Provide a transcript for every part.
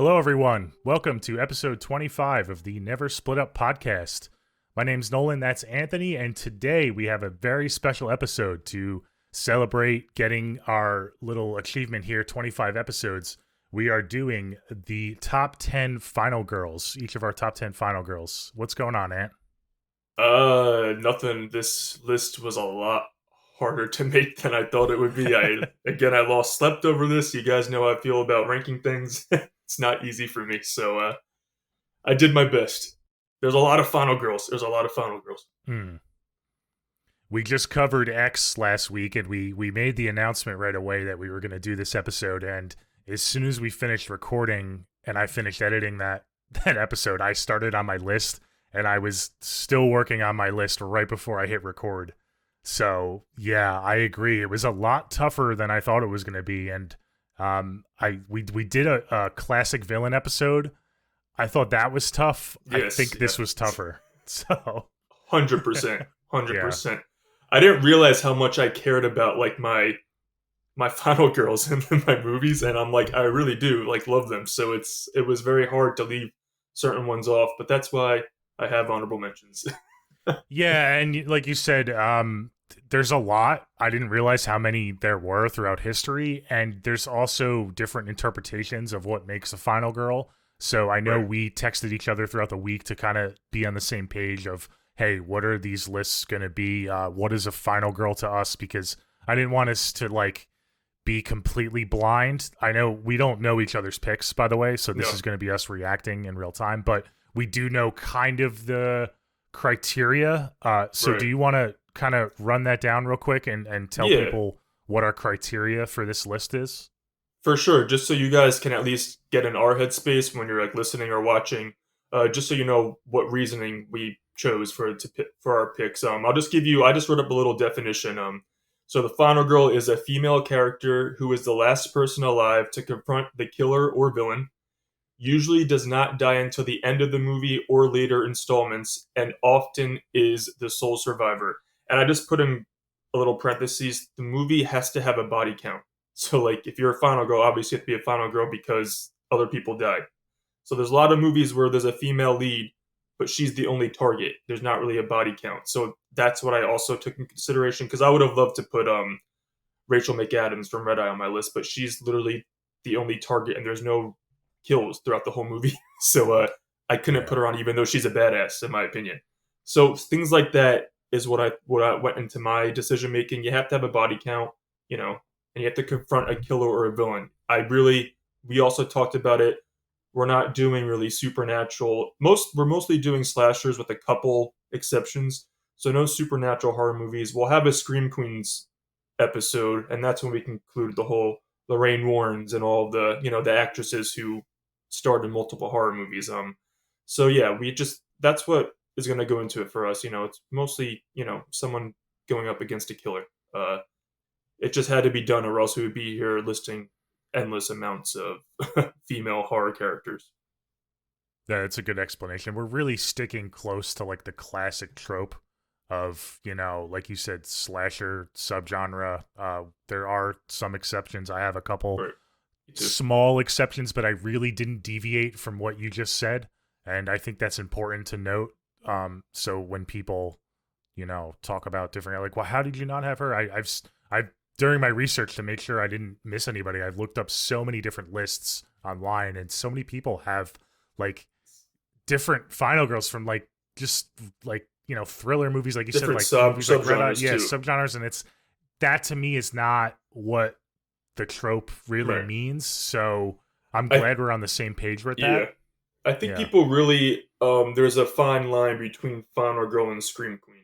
Hello, everyone. Welcome to episode 25 of the Never Split Up podcast. My name's Nolan, that's Anthony, and today we have a very special episode to celebrate getting our little achievement here, 25 episodes. We are doing the top 10 final girls, each of our top 10 final girls. What's going on, Ant? Nothing. This list was a lot harder to make than I thought it would be. I lost slept over this. You guys know how I feel about ranking things. It's not easy for me, so I did my best. There's a lot of final girls. There's a lot of final girls. We just covered X last week, and we made the announcement right away that we were going to do this episode. And as soon as we finished recording and I finished editing that episode, I started on my list, and I was still working on my list right before I hit record. So yeah, I agree. It was a lot tougher than I thought it was going to be, and we did a classic villain episode. I thought that was tough. Yes, I think this was tougher. So 100%, yeah. 100%. I didn't realize how much I cared about like my final girls in my movies, and I'm like, I really do like love them. So it was very hard to leave certain ones off, but that's why I have honorable mentions. Yeah, and like you said, there's a lot. I didn't realize how many there were throughout history, and there's also different interpretations of what makes a final girl. So I know Right. we texted each other throughout the week to kind of be on the same page of, hey, what are these lists going to be? What is a final girl to us? Because I didn't want us to like be completely blind. I know we don't know each other's picks, by the way, so this No. is going to be us reacting in real time, but we do know kind of the criteria. So do Right. you want to kind of run that down real quick and tell Yeah. people what our criteria for this list is? For sure, just so you guys can at least get in our headspace when you're like listening or watching, just so you know what reasoning we chose for our picks. I just wrote up a little definition. So the final girl is a female character who is the last person alive to confront the killer or villain. Usually does not die until the end of the movie or later installments, and often is the sole survivor. And I just put in a little parentheses: the movie has to have a body count. So, like, if you're a final girl, obviously you have to be a final girl because other people died. So there's a lot of movies where there's a female lead, but she's the only target. There's not really a body count. So that's what I also took in consideration because I would have loved to put Rachel McAdams from Red Eye on my list, but she's literally the only target, and there's no kills throughout the whole movie. So I couldn't Yeah. put her on, even though she's a badass in my opinion. So things like that is what I went into my decision making. You have to have a body count, and you have to confront a killer or a villain. We also talked about it. We're not doing really supernatural. We're mostly doing slashers with a couple exceptions. So no supernatural horror movies. We'll have a Scream Queens episode, and that's when we conclude the whole Lorraine Warrens and all the actresses who starred in multiple horror movies. So yeah, that's what is going to go into it for us. It's mostly someone going up against a killer. It just had to be done, or else we would be here listing endless amounts of female horror characters. Yeah, it's a good explanation. We're really sticking close to like the classic trope of, like you said, slasher subgenre. There are some exceptions. I have a couple Right. Me too. small exceptions, but I really didn't deviate from what you just said. And I think that's important to note. So when people, talk about different, like, well, how did you not have her? I've during my research to make sure I didn't miss anybody, I've looked up so many different lists online, and so many people have like different final girls from like just like thriller movies, like you said, Different like movies like Red Eye, subgenres yeah, too. subgenres, and it's that to me is not what the trope really Right. means. So I'm I glad we're on the same page with Yeah. that. I think Yeah. people really there's a fine line between Final Girl and Scream Queen.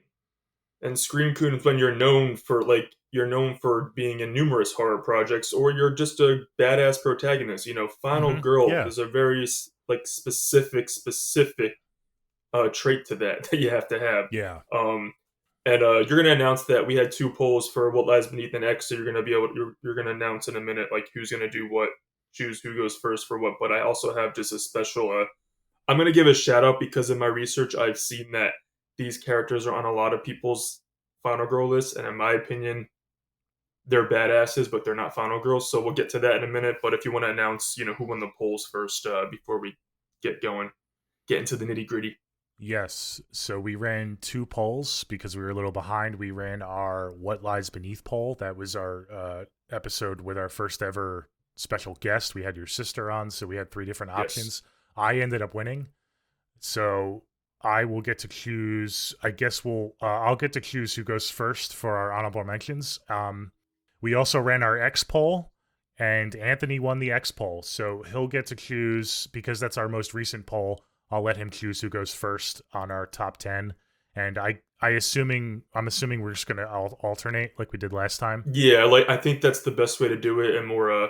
And Scream Queen is when you're known for being in numerous horror projects, or you're just a badass protagonist. Final Girl Yeah. is a very specific trait to that that you have to have. Yeah. Um, and you're gonna announce that we had two polls for what lies beneath an X, so you're gonna announce in a minute like who's gonna do what, choose who goes first for what. But I also have just a special. I'm gonna give a shout out because in my research I've seen that these characters are on a lot of people's Final Girl lists, and in my opinion, they're badasses, but they're not final girls. So we'll get to that in a minute. But if you want to announce, who won the polls first before we get going, get into the nitty gritty. Yes. So we ran 2 polls because we were a little behind. We ran our What Lies Beneath poll. That was our episode with our first ever special guest. We had your sister on, so we had 3 different options. Yes. I ended up winning. So I will get to choose. I guess I'll get to choose who goes first for our honorable mentions. We also ran our X poll, and Anthony won the X poll. So he'll get to choose because that's our most recent poll. I'll let him choose who goes first on our top 10. And I'm assuming we're just gonna alternate like we did last time. Yeah, I think that's the best way to do it, and more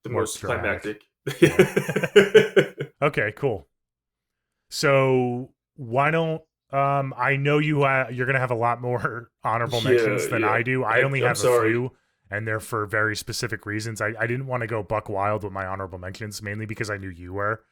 the More most dramatic. climactic. Okay, cool. So why don't I know you're gonna have a lot more honorable mentions than I do. I only have a few, and they're for very specific reasons. I didn't want to go buck wild with my honorable mentions, mainly because I knew you were.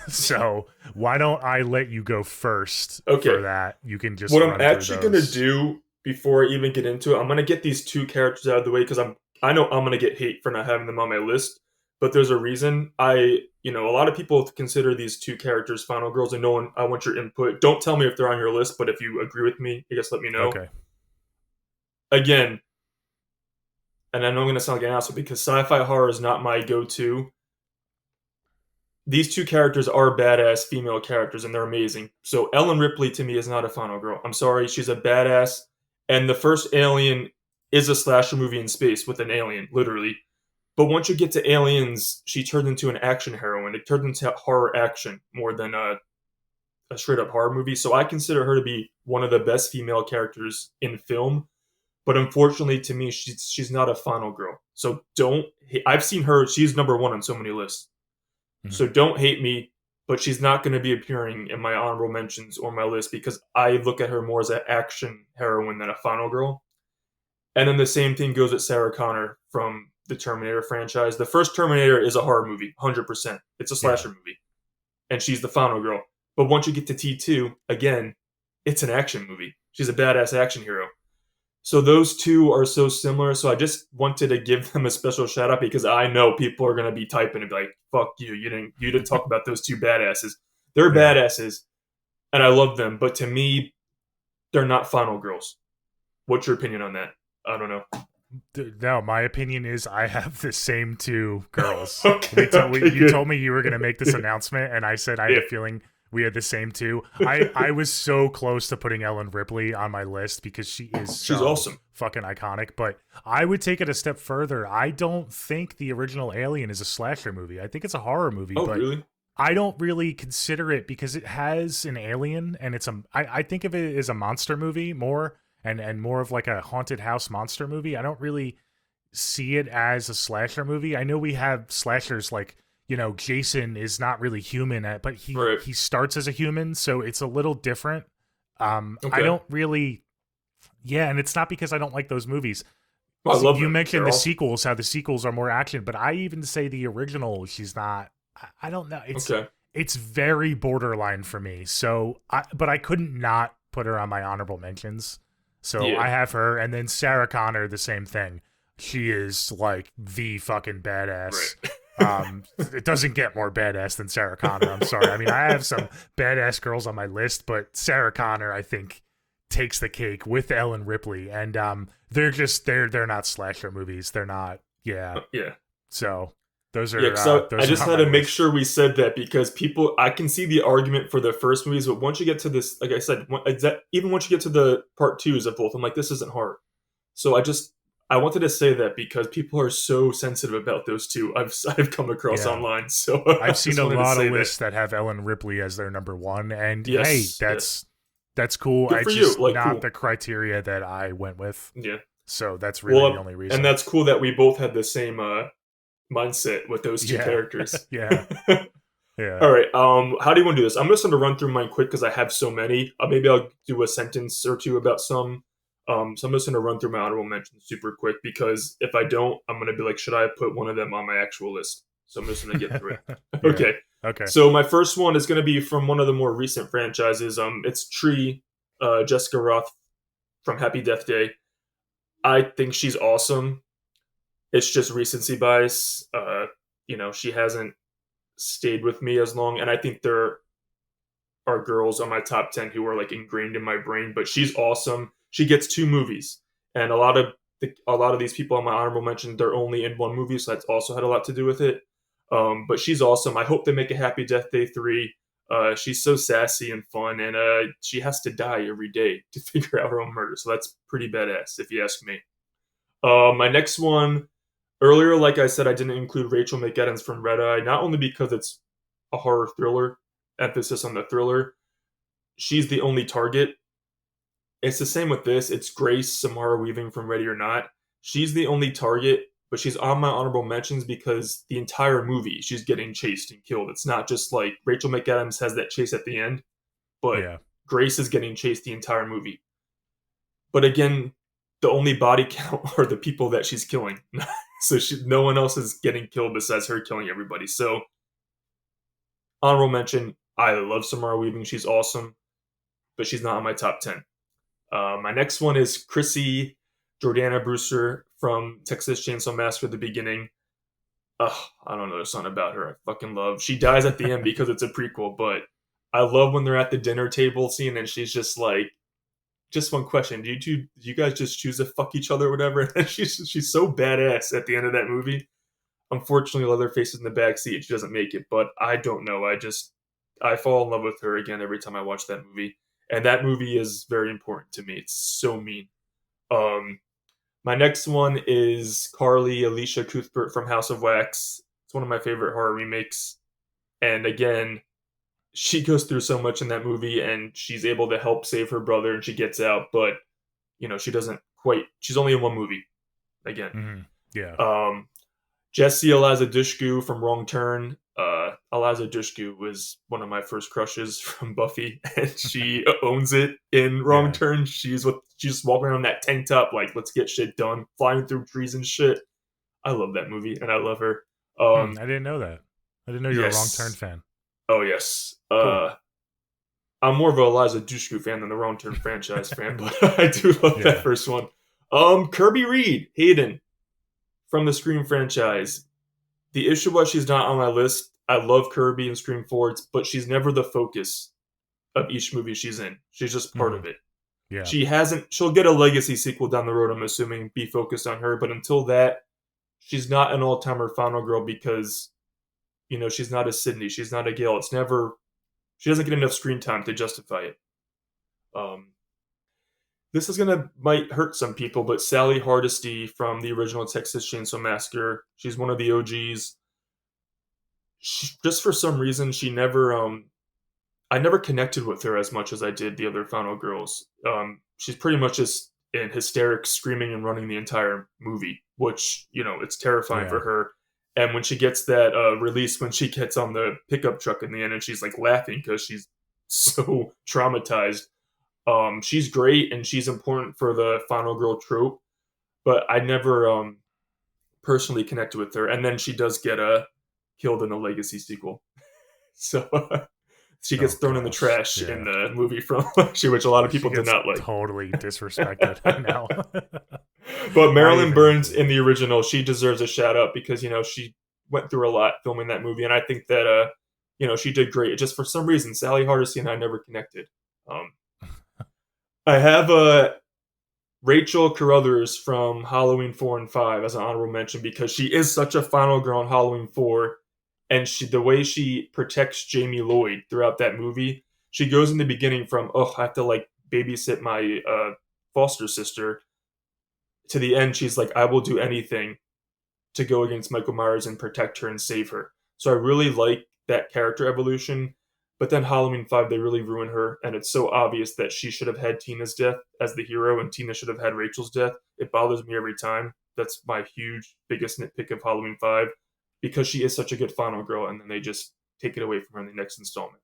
So why don't I let you go first for that? You can just what I'm actually gonna do before I even get into it. I'm gonna get these 2 characters out of the way because I know I'm gonna get hate for not having them on my list. But there's a reason. A lot of people consider these 2 characters final girls, and I want your input. Don't tell me if they're on your list, but if you agree with me, I guess let me know. Okay. Again, and I know I'm going to sound like an asshole because sci-fi horror is not my go-to. These 2 characters are badass female characters, and they're amazing. So Ellen Ripley, to me, is not a final girl. I'm sorry, she's a badass. And the first Alien is a slasher movie in space with an alien, literally. But once you get to Aliens, she turned into an action heroine. It turned into horror action more than a straight-up horror movie. So I consider her to be one of the best female characters in film. But unfortunately, to me, she's not a final girl. So I've seen her. She's number 1 on so many lists. Mm-hmm. So don't hate me, but she's not going to be appearing in my honorable mentions or my list because I look at her more as an action heroine than a final girl. And then the same thing goes with Sarah Connor from the Terminator franchise. The first Terminator is a horror movie, 100%. It's a slasher movie. And she's the final girl. But once you get to T2, again, it's an action movie. She's a badass action hero. So those 2 are so similar. So I just wanted to give them a special shout out because I know people are going to be typing and be like, fuck you. You didn't talk about those 2 badasses. They're badasses and I love them. But to me, they're not final girls. What's your opinion on that? I don't know. No, my opinion is I have the same 2 girls. You told me you were going to make this announcement, and I said I had a feeling we had the same 2. I was so close to putting Ellen Ripley on my list because she's awesome, fucking iconic. But I would take it a step further. I don't think the original Alien is a slasher movie. I think it's a horror movie. Oh, but really? I don't really consider it because it has an alien, and I think of it as a monster movie more. And more of like a haunted house monster movie. I don't really see it as a slasher movie. I know we have slashers like, Jason is not really human, but he starts as a human, so it's a little different. I don't really, and it's not because I don't like those movies. I love you them. mentioned the sequels, how the sequels are more action, but I even say the original, she's not. I don't know. It's very borderline for me. So, but I couldn't not put her on my honorable mentions. So I have her, and then Sarah Connor, the same thing. She is like the fucking badass. Right. It doesn't get more badass than Sarah Connor. I'm sorry. I mean, I have some badass girls on my list, but Sarah Connor, I think, takes the cake with Ellen Ripley. And they're not slasher movies. They're not. Yeah. So those are. I just had to make sure we said that because I can see the argument for the first movies, but once you get to this, like I said, even once you get to the part 2s of both, I'm like, this isn't hard. So I wanted to say that because people are so sensitive about those 2. I've come across online. So I've seen a lot of lists that have Ellen Ripley as their number 1, and that's cool. Good for you. Not the criteria that I went with. Yeah. So that's really the only reason. And that's cool that we both had the same mindset with those 2 characters. Yeah. All right. How do you want to do this? I'm just going to run through mine quick because I have so many. Maybe I'll do a sentence or 2 about some. So I'm just going to run through my honorable mentions super quick because if I don't, I'm going to be like, should I put one of them on my actual list? So I'm just going to get through it. Okay. So my first one is going to be from one of the more recent franchises. It's Tree, Jessica Roth from Happy Death Day. I think she's awesome. it's just recency bias. She hasn't stayed with me as long, and I think there are girls on my top 10 who are like ingrained in my brain, but she's awesome. She gets 2 movies, and a lot of these people on my honorable mention, they're only in 1 movie, so that's also had a lot to do with it. But she's awesome. I hope they make a Happy Death Day 3. She's so sassy and fun, and she has to die every day to figure out her own murder, so that's pretty badass if you ask me. My next one, earlier, like I said, I didn't include Rachel McAdams from Red Eye, not only because it's a horror thriller, emphasis on the thriller. She's the only target. It's the same with this. It's Grace Samara Weaving from Ready or Not. She's the only target, but she's on my honorable mentions because the entire movie she's getting chased and killed. It's not just like Rachel McAdams has that chase at the end, but Yeah. Grace is getting chased the entire movie. But again, the only body count are the people that she's killing. So no one else is getting killed besides her killing everybody. So honorable mention, I love Samara Weaving. She's awesome, but she's not on my top 10. My next one is Chrissy Jordana Brewster from Texas Chainsaw Massacre: The Beginning. I don't know, there's something about her I fucking love. She dies at the end because it's a prequel, but I love when they're at the dinner table scene and she's just like, just one question: do you guys just choose to fuck each other or whatever? And she's so badass at the end of that movie. Unfortunately, Leatherface is in the back seat. She doesn't make it, but I don't know. I fall in love with her again every time I watch that movie, and that movie is very important to me. It's so mean. Um, my next one is Carly Alicia Cuthbert from House of Wax. It's one of my favorite horror remakes, and again, she goes through so much in that movie, and she's able to help save her brother, and she gets out, but she doesn't quite. She's only in 1 movie again. Mm-hmm. Yeah. Jesse Eliza Dushku from Wrong Turn. Eliza Dushku was one of my first crushes from Buffy, and she owns it in Wrong Turn. She's just walking around that tank top, like, let's get shit done, flying through trees and shit. I love that movie, and I love her. I didn't know that. I didn't know you were a Wrong Turn fan. Oh, yes. Cool. I'm more of a Eliza Dushku fan than the Wrong Turn franchise fan, but I do love that first one. Kirby Reed, Hayden, from the Scream franchise. The issue was she's not on my list. I love Kirby and Scream 4, but she's never the focus of each movie she's in. She's just part of it. Yeah. She'll get a legacy sequel down the road, I'm assuming, be focused on her, but until that, she's not an all-timer final girl because, she's not a Sydney, she's not a Gail. She doesn't get enough screen time to justify it. This might hurt some people, but Sally Hardesty from the original Texas Chainsaw Massacre, she's one of the OGs. Just for some reason, I never connected with her as much as I did the other final girls. She's pretty much just in hysterics, screaming and running the entire movie, which, it's terrifying for her. And when she gets that release, when she gets on the pickup truck in the end and she's like laughing because she's so traumatized. She's great and she's important for the final girl trope, but I never personally connected with her. And then she does get killed in the Legacy sequel. So she gets thrown in the trash in the movie from which a lot of people did not like. Totally disrespected now. But Marilyn Burns in the original, she deserves a shout out because she went through a lot filming that movie, and I think that she did great. Just for some reason, Sally Hardesty and I never connected. I have Rachel Carruthers from Halloween 4 and 5 as an honorable mention because she is such a final girl in Halloween 4, and the way she protects Jamie Lloyd throughout that movie, she goes in the beginning from, I have to like babysit my foster sister, to the end she's like, I will do anything to go against Michael Myers and protect her and save her. So I really like that character evolution. But then Halloween 5, they really ruin her, and it's so obvious that she should have had Tina's death as the hero, and Tina should have had Rachel's death. It bothers me every time. That's my biggest nitpick of Halloween 5, because she is such a good final girl, and then they just take it away from her in the next installment.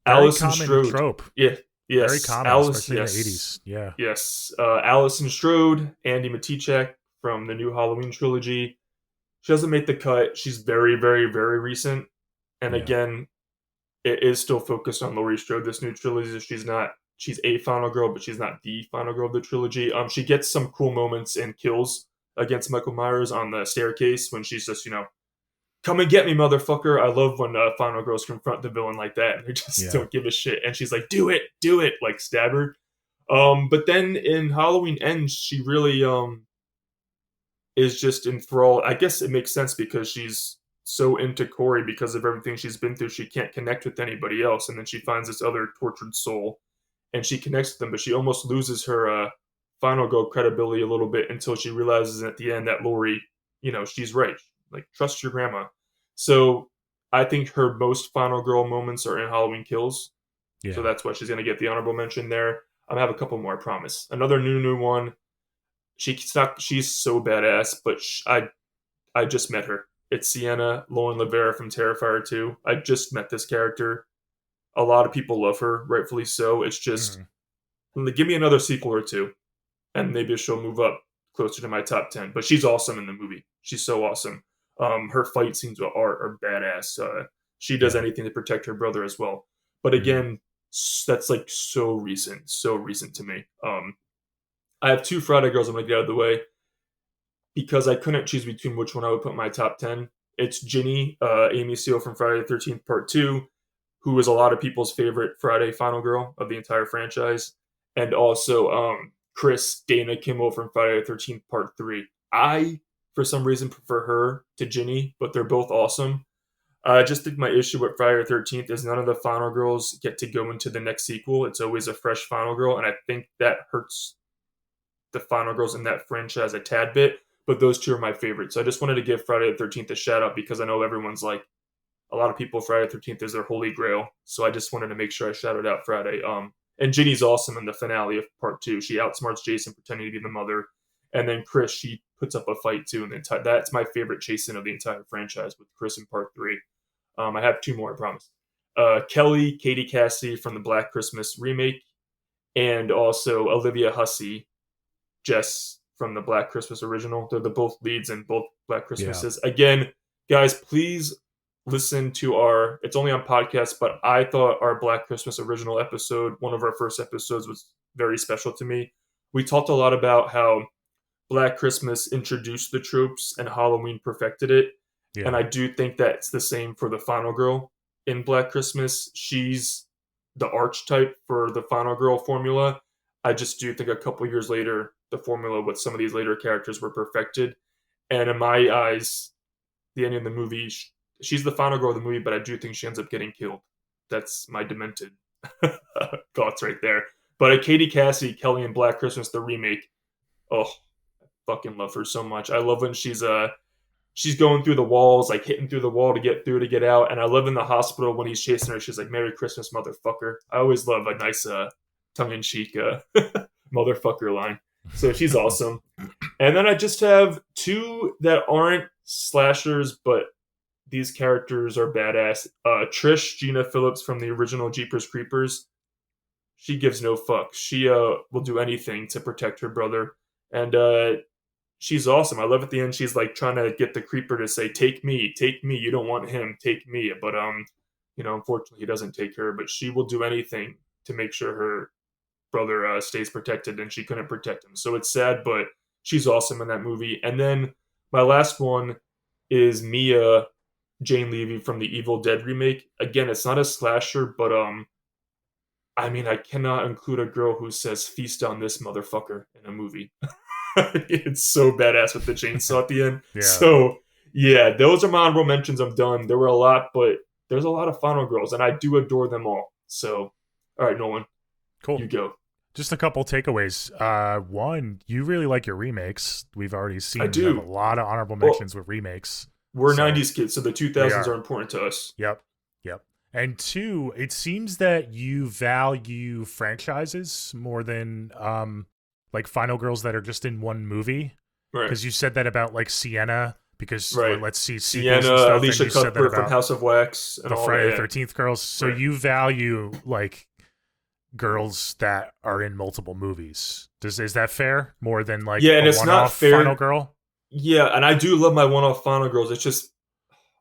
Alison Strode. Trope. Yeah. Yes. Very common, especially in the 80s. Yeah. Yes. Alison Strode, Andy Matichak from the new Halloween trilogy. She doesn't make the cut. She's very, very, very recent. And again, it is still focused on Laurie Strode, this new trilogy. She's a final girl, but she's not the final girl of the trilogy. She gets some cool moments and kills against Michael Myers on the staircase when she's just, come and get me, motherfucker. I love when final girls confront the villain like that and they just Yeah. don't give a shit. And she's like, do it, like stab her. But then in Halloween Ends, she really is just enthralled. I guess it makes sense because she's so into Corey because of everything she's been through. She can't connect with anybody else, and then she finds this other tortured soul, and she connects with them. But she almost loses her final girl credibility a little bit until she realizes at the end that Lori, she's right. Like, trust your grandma. So I think her most final girl moments are in Halloween Kills. So Yeah. that's why she's going to get the honorable mention there. I'm gonna have a couple more, I promise. Another new one. She's so badass, but I just met her. It's Sienna Lauren Rivera from Terrifier 2. I just met this character. A lot of people love her, rightfully so. It's just give me another sequel or two, and maybe she'll move up closer to my top 10. But she's awesome in the movie. She's so awesome. Her fight scenes are badass. She does Yeah. anything to protect her brother as well. But again, that's like so recent to me. I have two Friday girls I'm gonna get out of the way because I couldn't choose between which one I would put in my top 10. It's Ginny, Amy Seal from Friday the 13th Part 2, who is a lot of people's favorite Friday final girl of the entire franchise, and also Chris Dana Kimmel from Friday the 13th Part 3. I, for some reason, prefer her to Ginny, but they're both awesome. I just think my issue with Friday the 13th is none of the final girls get to go into the next sequel. It's always a fresh final girl, and I think that hurts the final girls in that franchise a tad bit. But those two are my favorites. So I just wanted to give Friday the 13th a shout out because I know everyone's like, a lot of people, Friday the 13th is their holy grail. So I just wanted to make sure I shouted out Friday. And Ginny's awesome in the finale of part 2. She outsmarts Jason pretending to be the mother. And then Chris, she puts up a fight too. And that's my favorite chase scene of the entire franchise with Chris in part 3. I have two more, I promise. Kelly, Katie Cassidy from the Black Christmas remake, and also Olivia Hussey, Jess from the Black Christmas original. They're the both leads in both Black Christmases. Yeah. Again, guys, please listen to it's only on podcast, but I thought our Black Christmas original episode, one of our first episodes, was very special to me. We talked a lot about how Black Christmas introduced the tropes and Halloween perfected it. Yeah. And I do think that's the same for the final girl in Black Christmas. She's the archetype for the final girl formula. I just do think a couple years later, the formula with some of these later characters were perfected. And in my eyes, the ending of the movie, she's the final girl of the movie, but I do think she ends up getting killed. That's my demented thoughts right there. But Katie Cassidy, Kelly in Black Christmas, the remake, oh, I fucking love her so much. I love when she's going through the walls, like hitting through the wall to get through to get out. And I love in the hospital when he's chasing her, she's like, "Merry Christmas, motherfucker." I always love a nice tongue-in-cheek motherfucker line. So she's awesome. And then I just have two that aren't slashers, but these characters are badass. Trish Gina Phillips from the original Jeepers Creepers. She gives no fucks. She will do anything to protect her brother. And she's awesome. I love at the end she's like trying to get the creeper to say, take me, you don't want him, take me. But unfortunately he doesn't take her, but she will do anything to make sure her brother stays protected, and she couldn't protect him. So it's sad, but she's awesome in that movie. And then my last one is Mia Jane Levy from the Evil Dead remake. Again, it's not a slasher, but I cannot include a girl who says "feast on this motherfucker" in a movie. It's so badass with the chainsaw at the end. Yeah. So yeah, those are my honorable mentions. I'm done. There were a lot, but there's a lot of final girls, and I do adore them all. So, all right, Nolan, cool. You go. Just a couple takeaways. One, you really like your remakes. We've already seen I do. You have a lot of honorable mentions with remakes. We're 90s kids, so the 2000s are important to us. Yep. And two, it seems that you value franchises more than like final girls that are just in one movie. Right. Because you said that about like Sienna, because let's see, Sienna, Alicia Cuthbert from House of Wax, and the all Friday the 13th girls. So you value like girls that are in multiple movies. Is that fair? More than like and it's not fair. Final girl? Yeah, and I do love my one-off final girls. It's just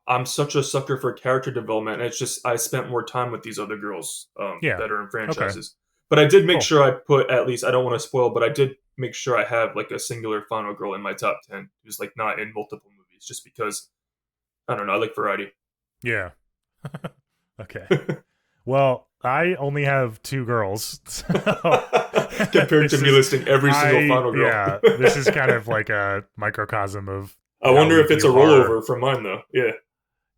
I'm such a sucker for character development, and it's just I spent more time with these other girls that are in franchises. Okay. But I did make sure I put, at least, I don't want to spoil, but I did make sure I have like a singular final girl in my top 10 who's like not in multiple movies, just because I don't know, I like variety. Yeah. Okay. Well, I only have 2 girls. So Compared to me listing every single final girl. Yeah, this is kind of like a microcosm of. I wonder if it's a rollover from mine though. Yeah.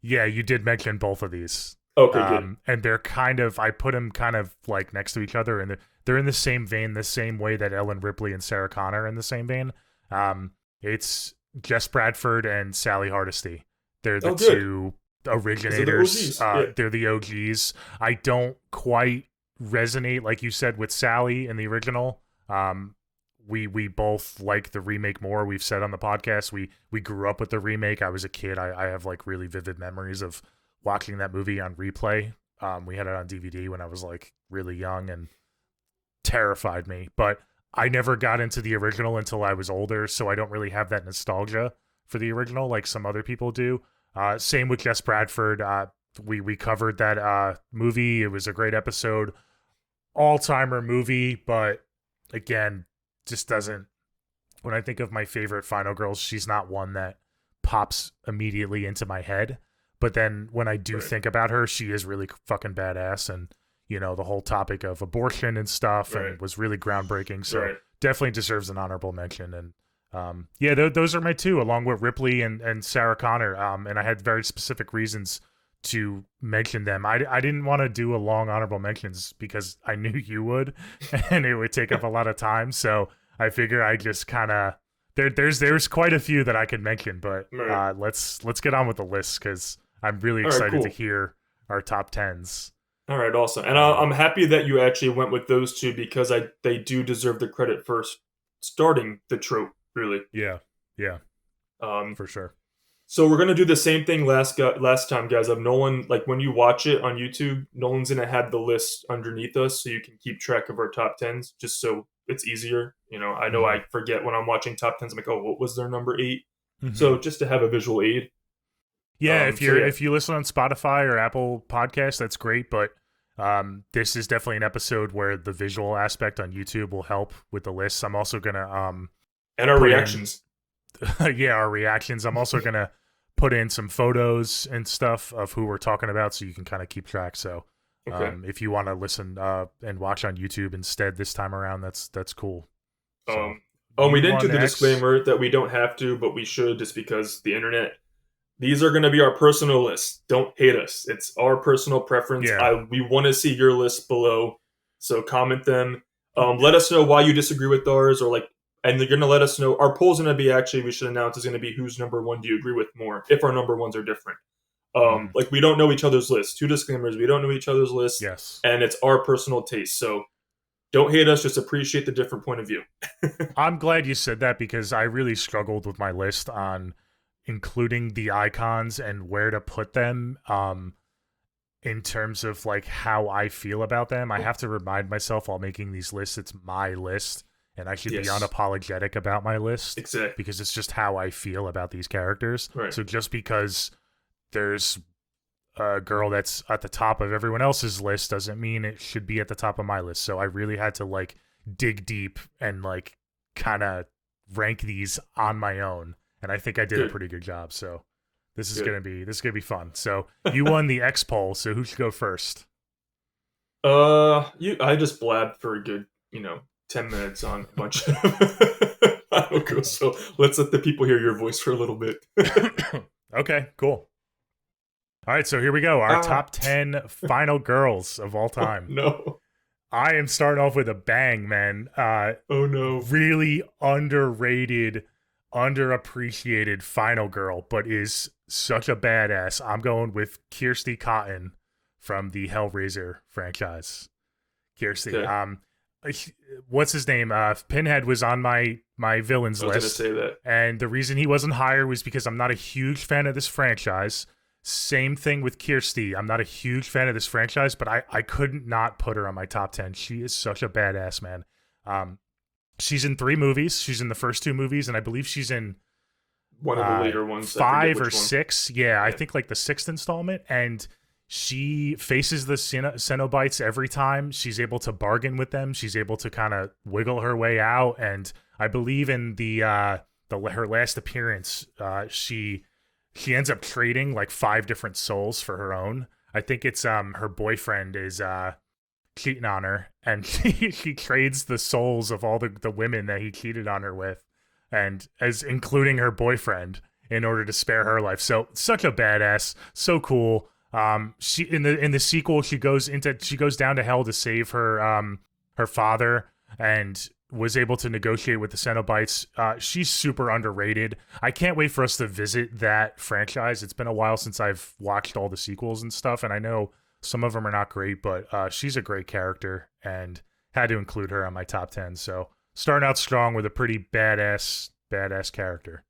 Yeah, you did mention both of these. Okay, good. And they're kind of, I put them kind of like next to each other, and they're in the same vein, the same way that Ellen Ripley and Sarah Connor are in the same vein. It's Jess Bradford and Sally Hardesty. They're the two originators. They're the OGs. I don't quite resonate, like you said, with Sally in the original. We both like the remake more. We've said on the podcast we grew up with the remake. I was a kid. I have like really vivid memories of watching that movie on replay. We had it on DVD when I was like really young, and terrified me. But I never got into the original until I was older, so I don't really have that nostalgia for the original like some other people do. Same with Jess Bradford. We covered that movie. It was a great episode. All-timer movie, but again, just doesn't. When I think of my favorite final girls, she's not one that pops immediately into my head. But then when I do think about her, she is really fucking badass, and the whole topic of abortion and stuff, and was really groundbreaking. So definitely deserves an honorable mention. And those are my 2, along with Ripley and Sarah Connor. And I had very specific reasons to mention them. I didn't want to do a long honorable mentions because I knew you would, and it would take up a lot of time. So I figure I just kind of there's quite a few that I could mention, but let's get on with the list because I'm really excited to hear our top 10s. All right, awesome. And I'm happy that you actually went with those 2 because they do deserve the credit for starting the trope, really. Yeah. For sure. So we're gonna do the same thing last time, guys. Of Nolan, like when you watch it on YouTube, Nolan's gonna have the list underneath us, so you can keep track of our top 10s, just so it's easier. I know I forget when I'm watching top 10s. I'm like, oh, what was their number 8? Mm-hmm. So just to have a visual aid. Yeah, if you listen on Spotify or Apple Podcasts, that's great. But this is definitely an episode where the visual aspect on YouTube will help with the list. I'm also gonna and our reactions. Our reactions. I'm also gonna put in some photos and stuff of who we're talking about, so you can kind of keep track. So if you want to listen and watch on YouTube instead this time around, that's cool. So, we didn't do the disclaimer that we don't have to, but we should, just because the internet. These are going to be our personal lists. Don't hate us. It's our personal preference. Yeah. We want to see your lists below, so comment them. Let us know why you disagree with ours, and they're going to let us know. Our poll's going to be, actually, we should announce, is going to be whose number 1 do you agree with more, if our number 1s are different. We don't know each other's lists. 2 disclaimers. We don't know each other's lists. Yes. And it's our personal taste. So don't hate us. Just appreciate the different point of view. I'm glad you said that because I really struggled with my list on including the icons and where to put them in terms of like how I feel about them. I have to remind myself while making these lists, it's my list, and I should be unapologetic about my list. Exactly. Because it's just how I feel about these characters. Right. So just because there's a girl that's at the top of everyone else's list doesn't mean it should be at the top of my list. So I really had to like dig deep and like kind of rank these on my own. And I think I did a pretty good job. So this is gonna be fun. So you won the X poll. So who should go first? I just blabbed for a good 10 minutes on a bunch of. I don't know. So let's let the people hear your voice for a little bit. Okay, cool. All right, so here we go. Our top 10 final girls of all time. Oh, no. I am starting off with a bang, man. Oh no. Really underrated, underappreciated final girl, but is such a badass. I'm going with Kirsty Cotton from the Hellraiser franchise. Kirsty. Okay. What's his name? Pinhead was on my villains list. I was going to say that. And the reason he wasn't higher was because I'm not a huge fan of this franchise. Same thing with Kirsty. I'm not a huge fan of this franchise, but I couldn't not put her on my top 10. She is such a badass, man. She's in 3 movies. She's in the first 2 movies, and I believe she's in one of the later ones. 5 or 6. Yeah, I think like the 6th installment. And she faces the Cenobites every time. She's able to bargain with them. She's able to kind of wiggle her way out. And I believe in her last appearance, she ends up trading like 5 different souls for her own. I think it's her boyfriend is cheating on her, and she trades the souls of all the women that he cheated on her with, and as including her boyfriend, in order to spare her life. So such a badass, so cool. She in the sequel, she goes down to hell to save her father, and was able to negotiate with the Cenobites. She's super underrated. I can't wait for us to visit that franchise. It's been a while since I've watched all the sequels and stuff, and I know some of them are not great, but she's a great character, and had to include her on my top 10. So starting out strong with a pretty badass character.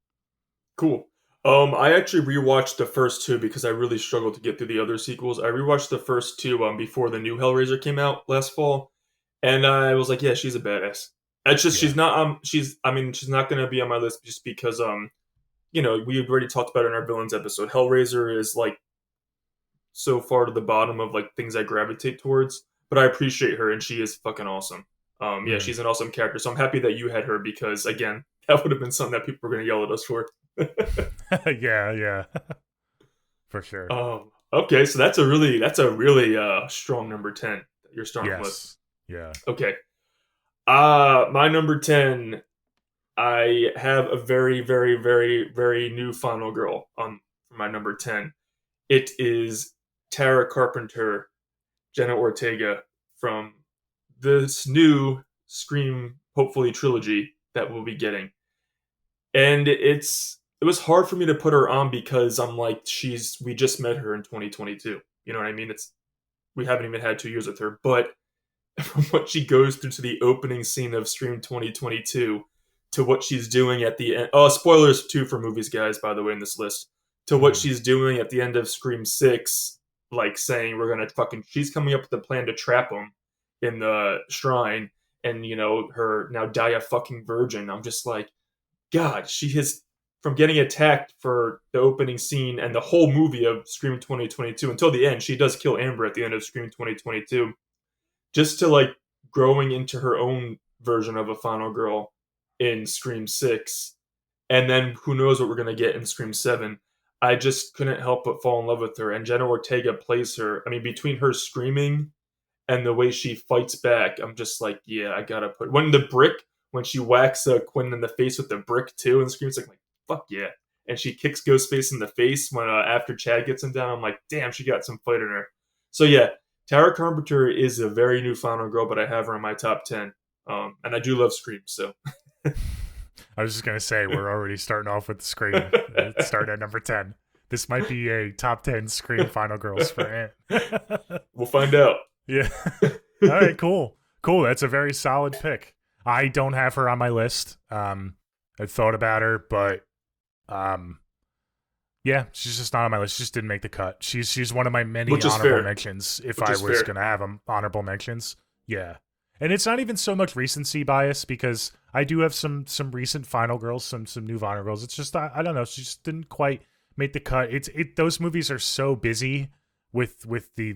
Cool. I actually rewatched the first two because I really struggled to get through the other sequels. I rewatched the first two before the new Hellraiser came out last fall, and I was like, yeah, she's a badass. It's just she's not she's not gonna be on my list just because we already talked about it in our villains episode. Hellraiser is like so far to the bottom of like things I gravitate towards, but I appreciate her and she is fucking awesome. Yeah, she's an awesome character. So I'm happy that you had her because again, that would have been something that people were gonna yell at us for. yeah. For sure. Okay, so that's a really strong number 10 that you're starting with. Yeah. Okay. My number 10, I have a very, very, very, very new final girl on my number 10. It is Tara Carpenter, Jenna Ortega from this new Scream, hopefully, trilogy that we'll be getting. And it was hard for me to put her on because I'm like, we just met her in 2022. You know what I mean? We haven't even had 2 years with her, but from what she goes through to the opening scene of Scream 2022 to what she's doing at the end. Oh, spoilers too for movies, guys, by the way, in this list. To what she's doing at the end of Scream 6, like saying she's coming up with a plan to trap him in the shrine and, her now die a fucking virgin. I'm just like, God, she has, from getting attacked for the opening scene and the whole movie of Scream 2022 until the end, she does kill Amber at the end of Scream 2022. Just to like growing into her own version of a final girl in Scream 6. And then who knows what we're going to get in Scream 7. I just couldn't help but fall in love with her. And Jenna Ortega plays her. I mean, between her screaming and the way she fights back, I'm just like, yeah, I got to put... When she whacks Quinn in the face with the brick too and screams like, fuck yeah. And she kicks Ghostface in the face when after Chad gets him down. I'm like, damn, she got some fight in her. So yeah, Tara Carpenter is a very new final girl, but I have her in my top 10. And I do love Scream, so. I was just going to say, we're already starting off with Scream. Start at number 10. This might be a top 10 Scream final girls for Ant. We'll find out. Yeah. All right, cool. That's a very solid pick. I don't have her on my list. I thought about her, but yeah, she's just not on my list. She just didn't make the cut. She's one of my many honorable mentions if I was going to have them honorable mentions. Yeah. And it's not even so much recency bias because I do have some recent final girls, some new final girls. It's just I don't know, she just didn't quite make the cut. Those movies are so busy with the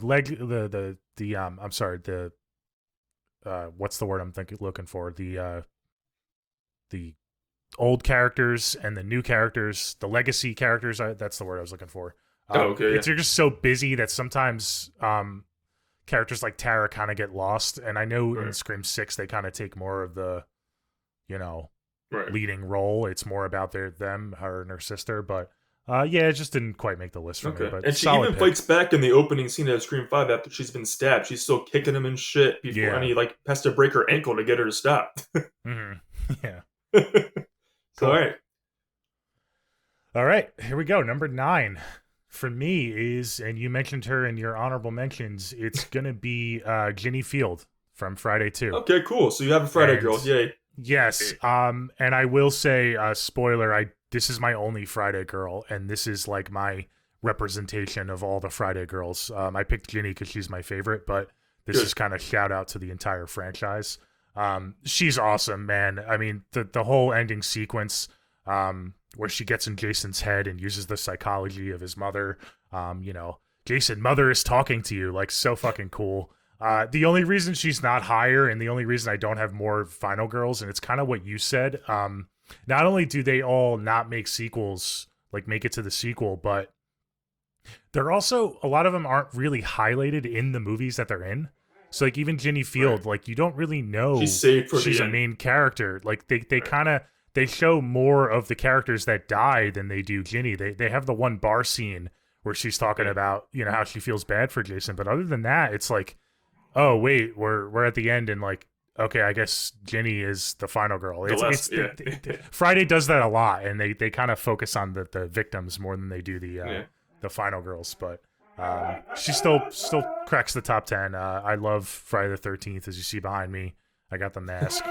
what's the word I'm looking for? The old characters and the new characters, the legacy characters. That's the word I was looking for. Okay. They're just so busy that sometimes characters like Tara kind of get lost. And I know in Scream 6 they kind of take more of the, leading role. It's more about her and her sister. But yeah, it just didn't quite make the list for me. But and she even fights back in the opening scene of Scream 5 after she's been stabbed. She's still kicking him and shit before, and he has to break her ankle to get her to stop. Yeah. Cool. All right, here we go. Number 9 for me is, and you mentioned her in your honorable mentions, it's going to be Ginny Field from Friday 2. Okay, cool. So you have a Friday girl. Yay. Yes. And I will say, spoiler, this is my only Friday girl, and this is like my representation of all the Friday girls. I picked Ginny because she's my favorite, but this is kind of shout out to the entire franchise. She's awesome, man. I mean, the whole ending sequence, where she gets in Jason's head and uses the psychology of his mother. Jason, mother is talking to you, like so fucking cool. The only reason she's not higher, and the only reason I don't have more Final Girls, and it's kind of what you said. Not only do they all not make sequels, like make it to the sequel, but they're also, a lot of them aren't really highlighted in the movies that they're in. So like even Ginny Field, Right. like you don't really know She's saved for she's the a end. main character. Like they Right. kind of they show more of the characters that die than they do Ginny. They have the one bar scene where she's talking Yeah. about, you know, how she feels bad for Jason, but other than that, it's like, oh wait, we're at the end, and like, okay, I guess Ginny is the final girl. The last, Friday does that a lot, and they kind of focus on the victims more than they do yeah. the final girls. But she still cracks the top 10. I love Friday the 13th, as you see behind me. I got the mask.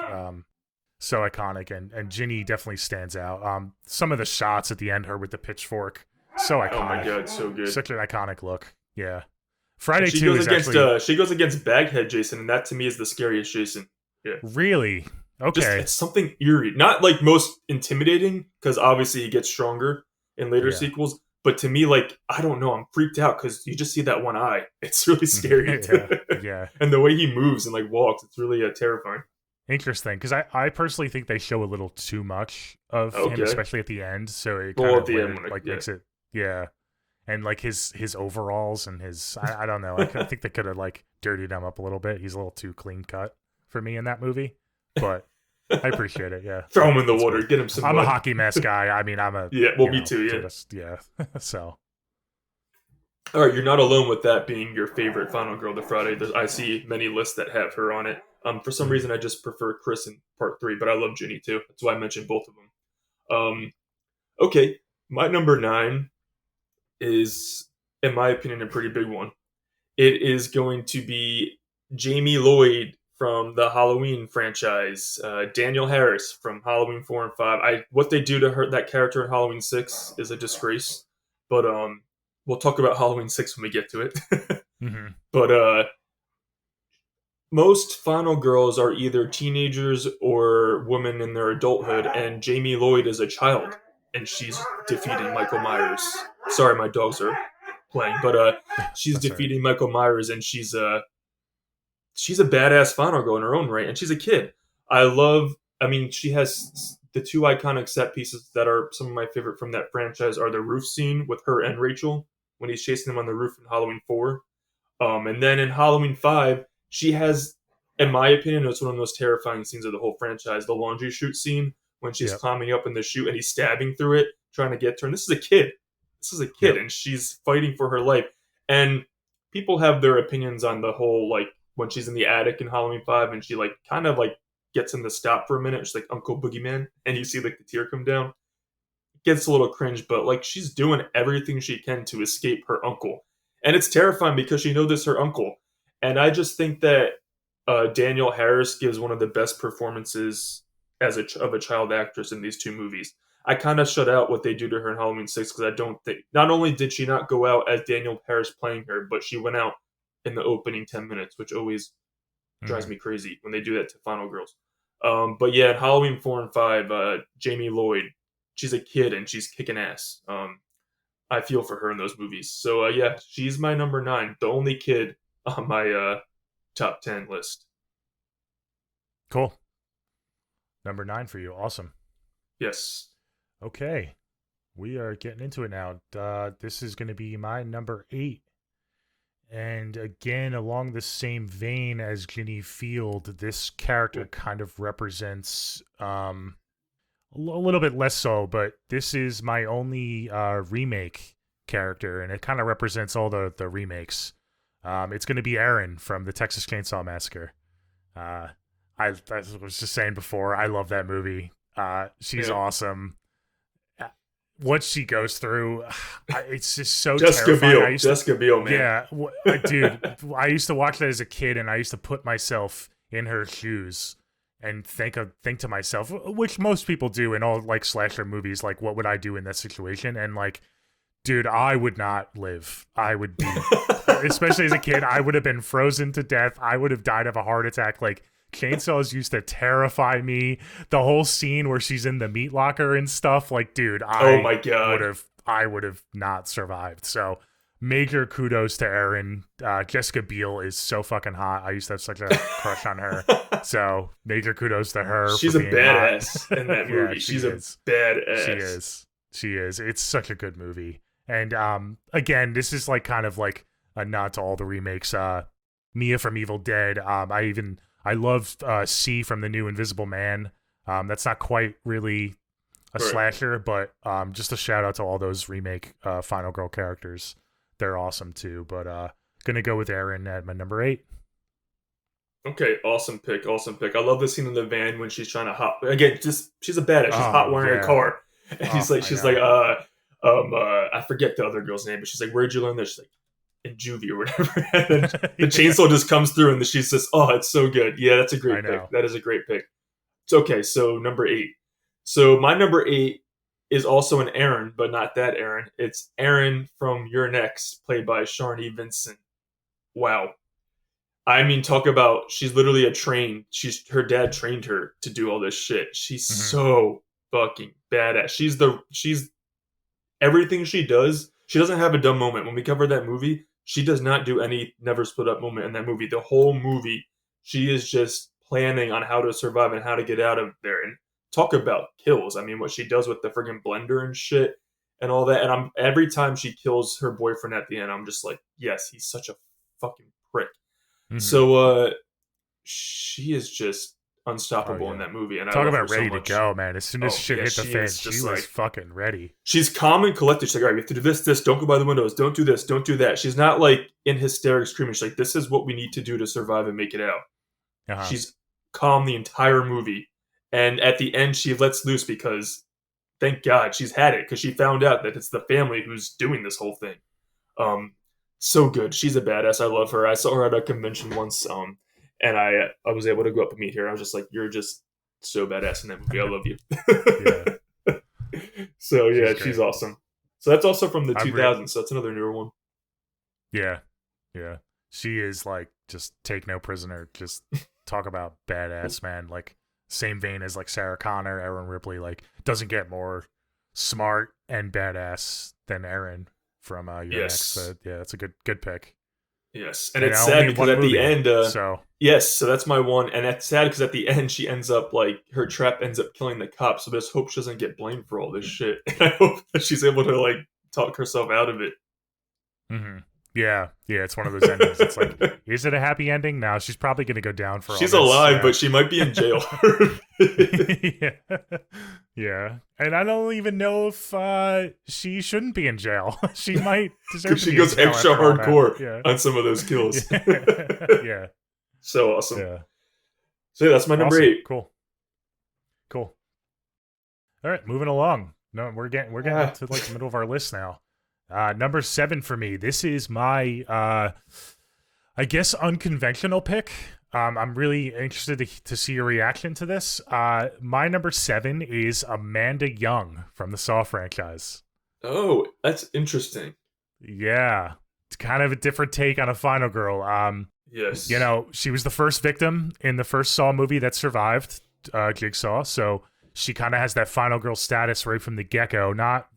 So iconic, and Ginny definitely stands out. Some of the shots at the end, her with the pitchfork, so iconic. Oh my god, so good. Such an iconic look. Yeah. Friday She 2 goes is against actually she goes against Baghead Jason, and that to me is the scariest Jason. Yeah. really Just okay. it's something eerie. Not like most intimidating, because obviously he gets stronger in later Yeah. sequels. But to me, like, I don't know, I'm freaked out because you just see that one eye. It's really scary. Yeah. And the way he moves and like walks, it's really terrifying. Interesting, because I personally think they show a little too much of him, Okay. especially at the end. So it Well, kind at of the weird, end, when like yeah. makes it, yeah. And like his overalls and his, I don't know. I think they could have like dirtied him up a little bit. He's a little too clean cut for me in that movie, but I appreciate it. Yeah, Throw him in the That's water, cool. get him some I'm mud. a hockey mask guy. I mean, I'm a Yeah, well, you me know, too, yeah. just, yeah. So All right, you're not alone with that being your favorite Final Girl to Friday. I see many lists that have her on it. For some reason, I just prefer Chris in Part 3, but I love Ginny too. That's why I mentioned both of them. Okay, my number 9 is, in my opinion, a pretty big one. It is going to be Jamie Lloyd from the Halloween franchise, Daniel Harris from Halloween 4 and 5. What they do to her, that character in Halloween 6, is a disgrace. But we'll talk about Halloween 6 when we get to it. mhm. But most final girls are either teenagers or women in their adulthood, and Jamie Lloyd is a child, and she's defeating Michael Myers. Sorry, my dogs are playing, but she's That's all right. defeating Michael Myers, and she's a badass final girl in her own right, and she's a kid. I mean, she has the two iconic set pieces that are some of my favorite from that franchise are the roof scene with her and Rachel when he's chasing them on the roof in Halloween 4. And then in Halloween 5, she has, in my opinion, it's one of the most terrifying scenes of the whole franchise, the laundry chute scene when she's Yep. climbing up in the chute and he's stabbing through it, trying to get to her. And this is a kid. Yep. And she's fighting for her life. And people have their opinions on the whole, like, when she's in the attic in Halloween 5 and she, like, kind of, like, gets him to stop for a minute. She's like, Uncle Boogeyman. And you see, like, the tear come down. It gets a little cringe, but, like, she's doing everything she can to escape her uncle. And it's terrifying because she knows it's her uncle. And I just think that Daniel Harris gives one of the best performances of a child actress in these two movies. I kind of shut out what they do to her in Halloween 6 because I don't think, not only did she not go out as Daniel Harris playing her, but she went out in the opening 10 minutes, which always drives me crazy when they do that to Final Girls. But yeah, in Halloween 4 and 5, Jamie Lloyd, she's a kid and she's kicking ass. I feel for her in those movies. So yeah, she's my number 9, the only kid on my top 10 list. Cool. Number 9 for you. Awesome. Yes. Okay. We are getting into it now. This is going to be my number 8. And again, along the same vein as Ginny Field, this character kind of represents a little bit less so, but this is my only remake character, and it kind of represents all the remakes. It's going to be Erin from the Texas Chainsaw Massacre. I was just saying before, I love that movie. She's awesome. What she goes through, it's just so Jessica terrifying. Biel. Jessica Biel, man. Yeah, dude, I used to watch that as a kid, and I used to put myself in her shoes and think to myself, which most people do in all like slasher movies, like what would I do in that situation? And like, dude, I would not live. I would be, especially as a kid, I would have been frozen to death. I would have died of a heart attack. Like, chainsaws used to terrify me. The whole scene where she's in the meat locker and stuff, like, dude, oh my god, I would have not survived. So major kudos to Erin. Jessica Biel is so fucking hot. I used to have such a crush on her. So major kudos to her for She's a being hot. badass in that Yeah, movie. she She's a is. She badass. is. She is. It's such a good movie. And again, this is like kind of like a nod to all the remakes. Mia from Evil Dead. I love C from the new Invisible Man. That's not quite really a Right. slasher, but just a shout out to all those remake Final Girl characters. They're awesome too. But gonna go with Erin at my number 8. Okay, awesome pick, awesome pick. I love the scene in the van when she's trying to hop. Again, just she's a badass. She's hot Oh wiring a yeah. car, and Oh, she's like, I forget the other girl's name, but she's like, "Where'd you learn this?" She's like, "In juvie or whatever." And then the chainsaw just comes through, and she says, "Oh, it's so good." Yeah, that's a great pick. That is a great pick. It's okay. So number 8. So my number 8 is also an Aaron, but not that Aaron. It's Aaron from Your Next, played by Sharni Vincent. Wow. I mean, talk about she's literally a trained. Her dad trained her to do all this shit. She's so fucking badass. She's everything she does. She doesn't have a dumb moment. When we cover that movie, she does not do any never split up moment in that movie. The whole movie, she is just planning on how to survive and how to get out of there. And talk about kills. I mean, what she does with the friggin' blender and shit and all that. And every time she kills her boyfriend at the end, I'm just like, yes, he's such a fucking prick. So she is just unstoppable in that movie, and I talk love about her ready so much. to go, man. As soon as shit hit the fan, she was fucking ready. She's calm and collected. She's like, all right, we have to do this. Don't go by the windows. Don't do this. Don't do that. She's not like in hysterics screaming. She's like, this is what we need to do to survive and make it out. She's calm the entire movie, and at the end, she lets loose because, thank God, she's had it because she found out that it's the family who's doing this whole thing. So good. She's a badass. I love her. I saw her at a convention once, and I was able to go up and meet her. I was just like, you're just so badass in that movie. I love you. So yeah, she's awesome. So that's also from the 2000s. So that's another newer one. Yeah, yeah. She is like just take no prisoner. Just talk about badass, man. Like same vein as like Sarah Connor, Aaron Ripley. Like doesn't get more smart and badass than Aaron from Your Next. So yeah, that's a good pick. Yes, and it's sad because at the end, so that's my one, and that's sad because at the end she ends up like her trap ends up killing the cops. So I just hope she doesn't get blamed for all this shit. And I hope that she's able to like talk herself out of it. Yeah, it's one of those endings. It's like, is it a happy ending? No, she's probably gonna go down for. She's alive, but she might be in jail. Yeah, and I don't even know if she shouldn't be in jail. She might deserve. She goes extra hardcore on some of those kills. Yeah, so awesome. Yeah. So that's my number 8. Cool. All right, moving along. No, we're getting to like the middle of our list now. Number 7 for me. This is my, I guess, unconventional pick. I'm really interested to see your reaction to this. My number 7 is Amanda Young from the Saw franchise. Oh, that's interesting. Yeah. It's kind of a different take on a final girl. Yes. You know, she was the first victim in the first Saw movie that survived, Jigsaw. So she kind of has that final girl status right from the get-go. Not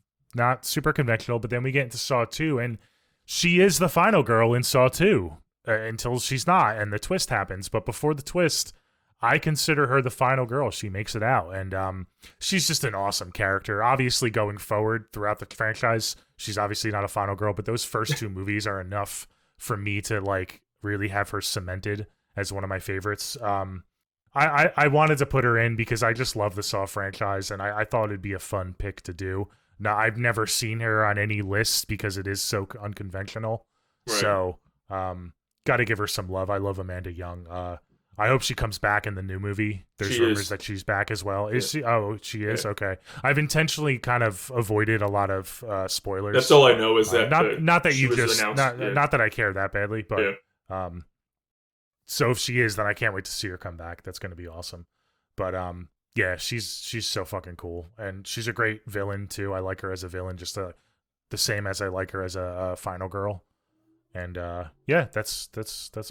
super conventional, but then we get into Saw 2, and she is the final girl in Saw 2 until she's not, and the twist happens. But before the twist, I consider her the final girl. She makes it out, and she's just an awesome character. Obviously, going forward throughout the franchise, she's obviously not a final girl, but those first 2 movies are enough for me to like really have her cemented as one of my favorites. I wanted to put her in because I just love the Saw franchise, and I thought it'd be a fun pick to do. Now, I've never seen her on any lists because it is so unconventional. Right. So, got to give her some love. I love Amanda Young. I hope she comes back in the new movie. There's rumors that she's back as well. Is she? Oh, she is? Yeah. Okay. I've intentionally kind of avoided a lot of spoilers. That's all I know is that not that you just not that I care that badly, but so if she is, then I can't wait to see her come back. That's going to be awesome. But yeah, she's so fucking cool, and she's a great villain too. I like her as a villain, just the same as I like her as a final girl. And yeah, that's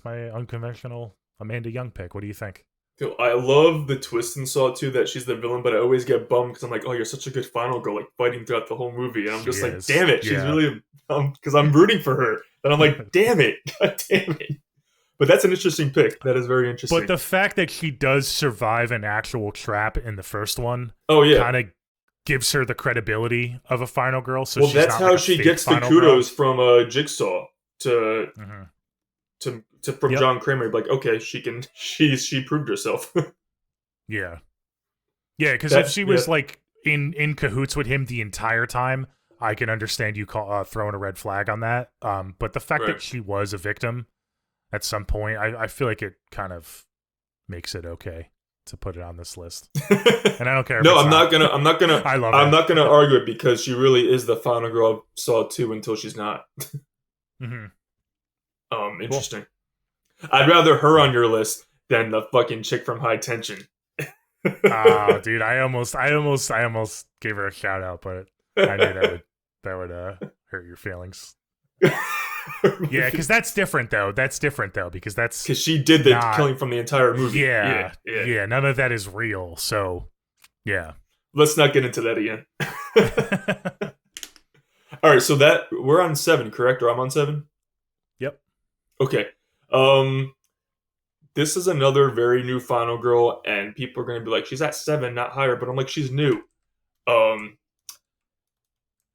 my unconventional Amanda Young pick. What do you think? Dude, I love the twist in Saw 2 that she's the villain, but I always get bummed because I'm like, oh, you're such a good final girl, like fighting throughout the whole movie, and I'm She just like, is. damn it, she's Yeah. really, because I'm rooting for her, and I'm like, damn it, god damn it. But that's an interesting pick. That is very But interesting. the fact that she does survive an actual trap in the first one Oh yeah, kind of gives her the credibility of a final girl, so well she's that's not like how a she fake gets the final girl. kudos from Jigsaw to Hmm. from Yep. John Kramer. Like, okay, she can, she proved herself. Yeah. Yeah, because if That she yeah, was like in cahoots with him the entire time, I can understand you throwing a red flag on that. But the fact right. that she was a victim at some point, I feel like it kind of makes it okay to put it on this list. And I don't care if No, it's I'm not not. gonna. I'm not gonna. I love I'm it. not gonna argue it because she really is the final girl of Saw 2 until she's not. Hmm. Cool. Interesting. I'd rather her on Yeah. your list than the fucking chick from High Tension. Dude, I almost gave her a shout out, but I knew that would hurt your feelings. Yeah, because that's different though. That's different though because that's Because she did the not. killing from the entire movie. Yeah, Yeah, yeah. yeah. None of that is real. So, yeah. Let's not get into that again. All right, so that we're on 7, correct? Or I'm on 7. Yep. Okay. Um, this is another very new final girl, and people are gonna be like, she's at 7, not higher. But I'm like, she's new. Um,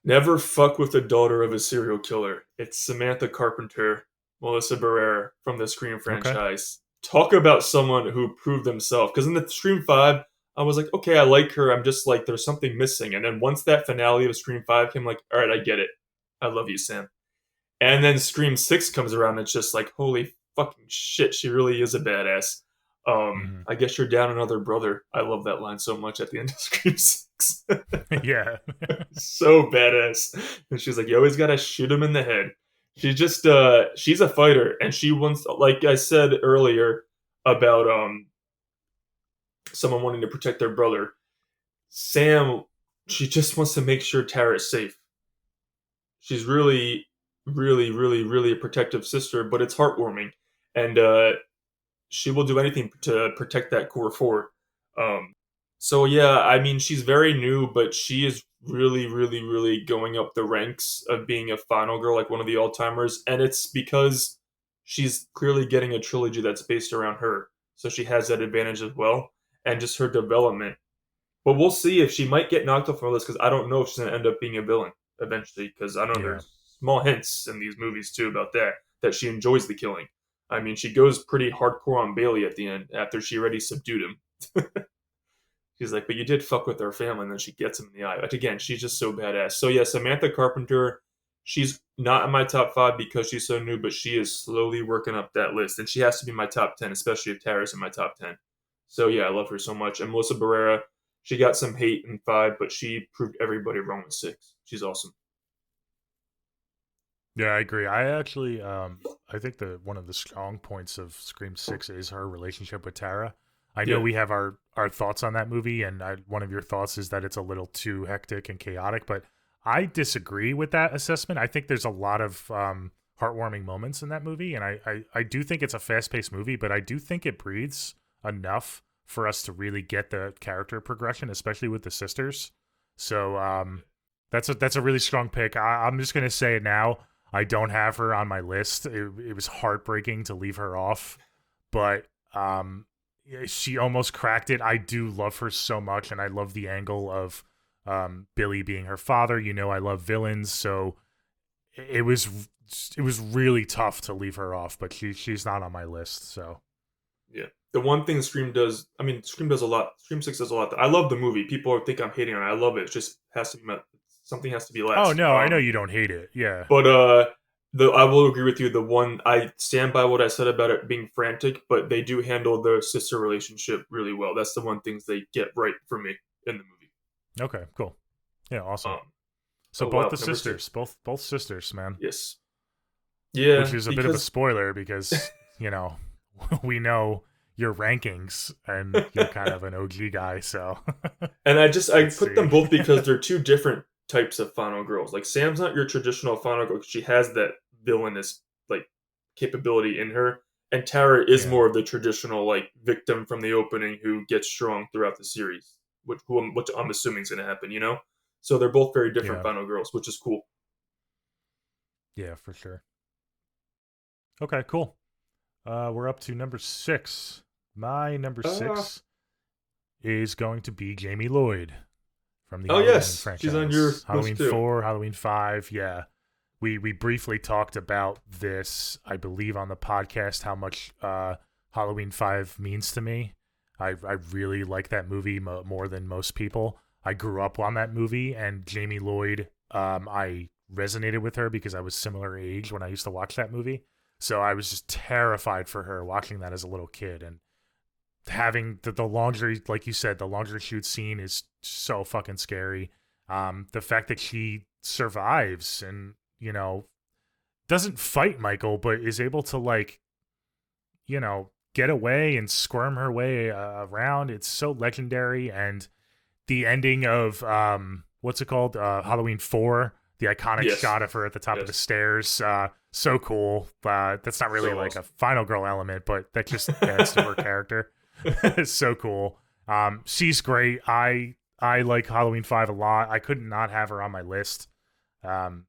Never fuck with the daughter of a serial killer. It's Samantha Carpenter, Melissa Barrera from the Scream Okay. franchise. Talk about someone who proved themselves. Because in the Scream 5, I was like, okay, I like her. I'm just like, there's something missing. And then once that finale of Scream 5 came, like, all right, I get it. I love you, Sam. And then Scream 6 comes around, and it's just like, holy fucking shit, she really is a badass. Hmm. I guess you're down another brother. I love that line so much at the end of Scream 6. Yeah. So badass. And she's like, you always gotta shoot him in the head. She just she's a fighter, and she wants, like I said earlier about someone wanting to protect their brother. Sam, she just wants to make sure Tara's safe. She's really, really, really, really a protective sister, but it's heartwarming. And she will do anything to protect that core four. Um, so yeah, I mean, she's very new, but she is really, really, really going up the ranks of being a final girl, like one of the all timers, and it's because she's clearly getting a trilogy that's based around her, so she has that advantage as well, and just her development. But we'll see if she might get knocked off our list because I don't know if she's gonna end up being a villain eventually. Because I know Yeah. there's small hints in these movies too about that she enjoys the killing. I mean, she goes pretty hardcore on Bailey at the end after she already subdued him. She's like, but you did fuck with our family, and then she gets him in the eye. But again, she's just so badass. So yeah, Samantha Carpenter, she's not in my top 5 because she's so new, but she is slowly working up that list. And she has to be my top 10, especially if Tara's in my top 10. So yeah, I love her so much. And Melissa Barrera, she got some hate in 5, but she proved everybody wrong in 6. She's awesome. Yeah, I agree. I think the one of the strong points of Scream 6 is her relationship with Tara. I know Yeah. we have our thoughts on that movie, and one of your thoughts is that it's a little too hectic and chaotic, but I disagree with that assessment. I think there's a lot of heartwarming moments in that movie, and I do think it's a fast paced movie, but I do think it breathes enough for us to really get the character progression, especially with the sisters. So that's a really strong pick. I'm just gonna say it now. I don't have her on my list. It was heartbreaking to leave her off, but yeah, she almost cracked it. I do love her so much, and I love the angle of Billy being her father. You know, I love villains, so it was it was really tough to leave her off. But she's not on my list. So Yeah. The one thing Scream does, I mean, Scream does a lot. Scream 6 does a lot. I love the movie. People think I'm hating on it. I love it. It just has to be, something has to be oh last. no, I know you don't hate it. Yeah, But I will agree with you. The one I stand by what I said about it being frantic, but they do handle the sister relationship really well. That's the one things they get right for me in the movie. okay, cool. Yeah, awesome. Um, So oh both wow, the number 6. sisters, both sisters, man. Yes, Which yeah, is a bit of a because spoiler because we know your rankings and you're kind of an OG guy. So and I let's put them see. both because they're two different types of final girls. Like Sam's not your traditional final girl. She has that villainous like capability in her, And Tara is Yeah. more of the traditional like victim from the opening who gets strong throughout the series, which I'm assuming is going to happen. You know, so they're both very different Yeah. final girls, which is cool. Yeah, for sure. Okay, cool. We're up to number 6. My number Uh, 6 is going to be Jamie Lloyd from the oh Halloween yes, she's on your franchise. list Halloween too. 4, Halloween 5, yeah. We briefly talked about this, I believe, on the podcast, how much Halloween 5 means to me. I really like that movie more than most people. I grew up on that movie, and Jamie Lloyd, I resonated with her because I was similar age when I used to watch that movie. So I was just terrified for her watching that as a little kid. And having the laundry, like you said, the laundry chute scene is so fucking scary. The fact that she survives and, doesn't fight Michael, but is able to, like, get away and squirm her way around. It's so legendary. And the ending of, what's it called? Halloween 4, the iconic Yes, shot of her at the top of the yes, stairs. So cool. That's not really so like a awesome. final girl element, but that just adds to her character. It's so cool. She's great. I like Halloween 5 a lot. I could not have her on my list. Um,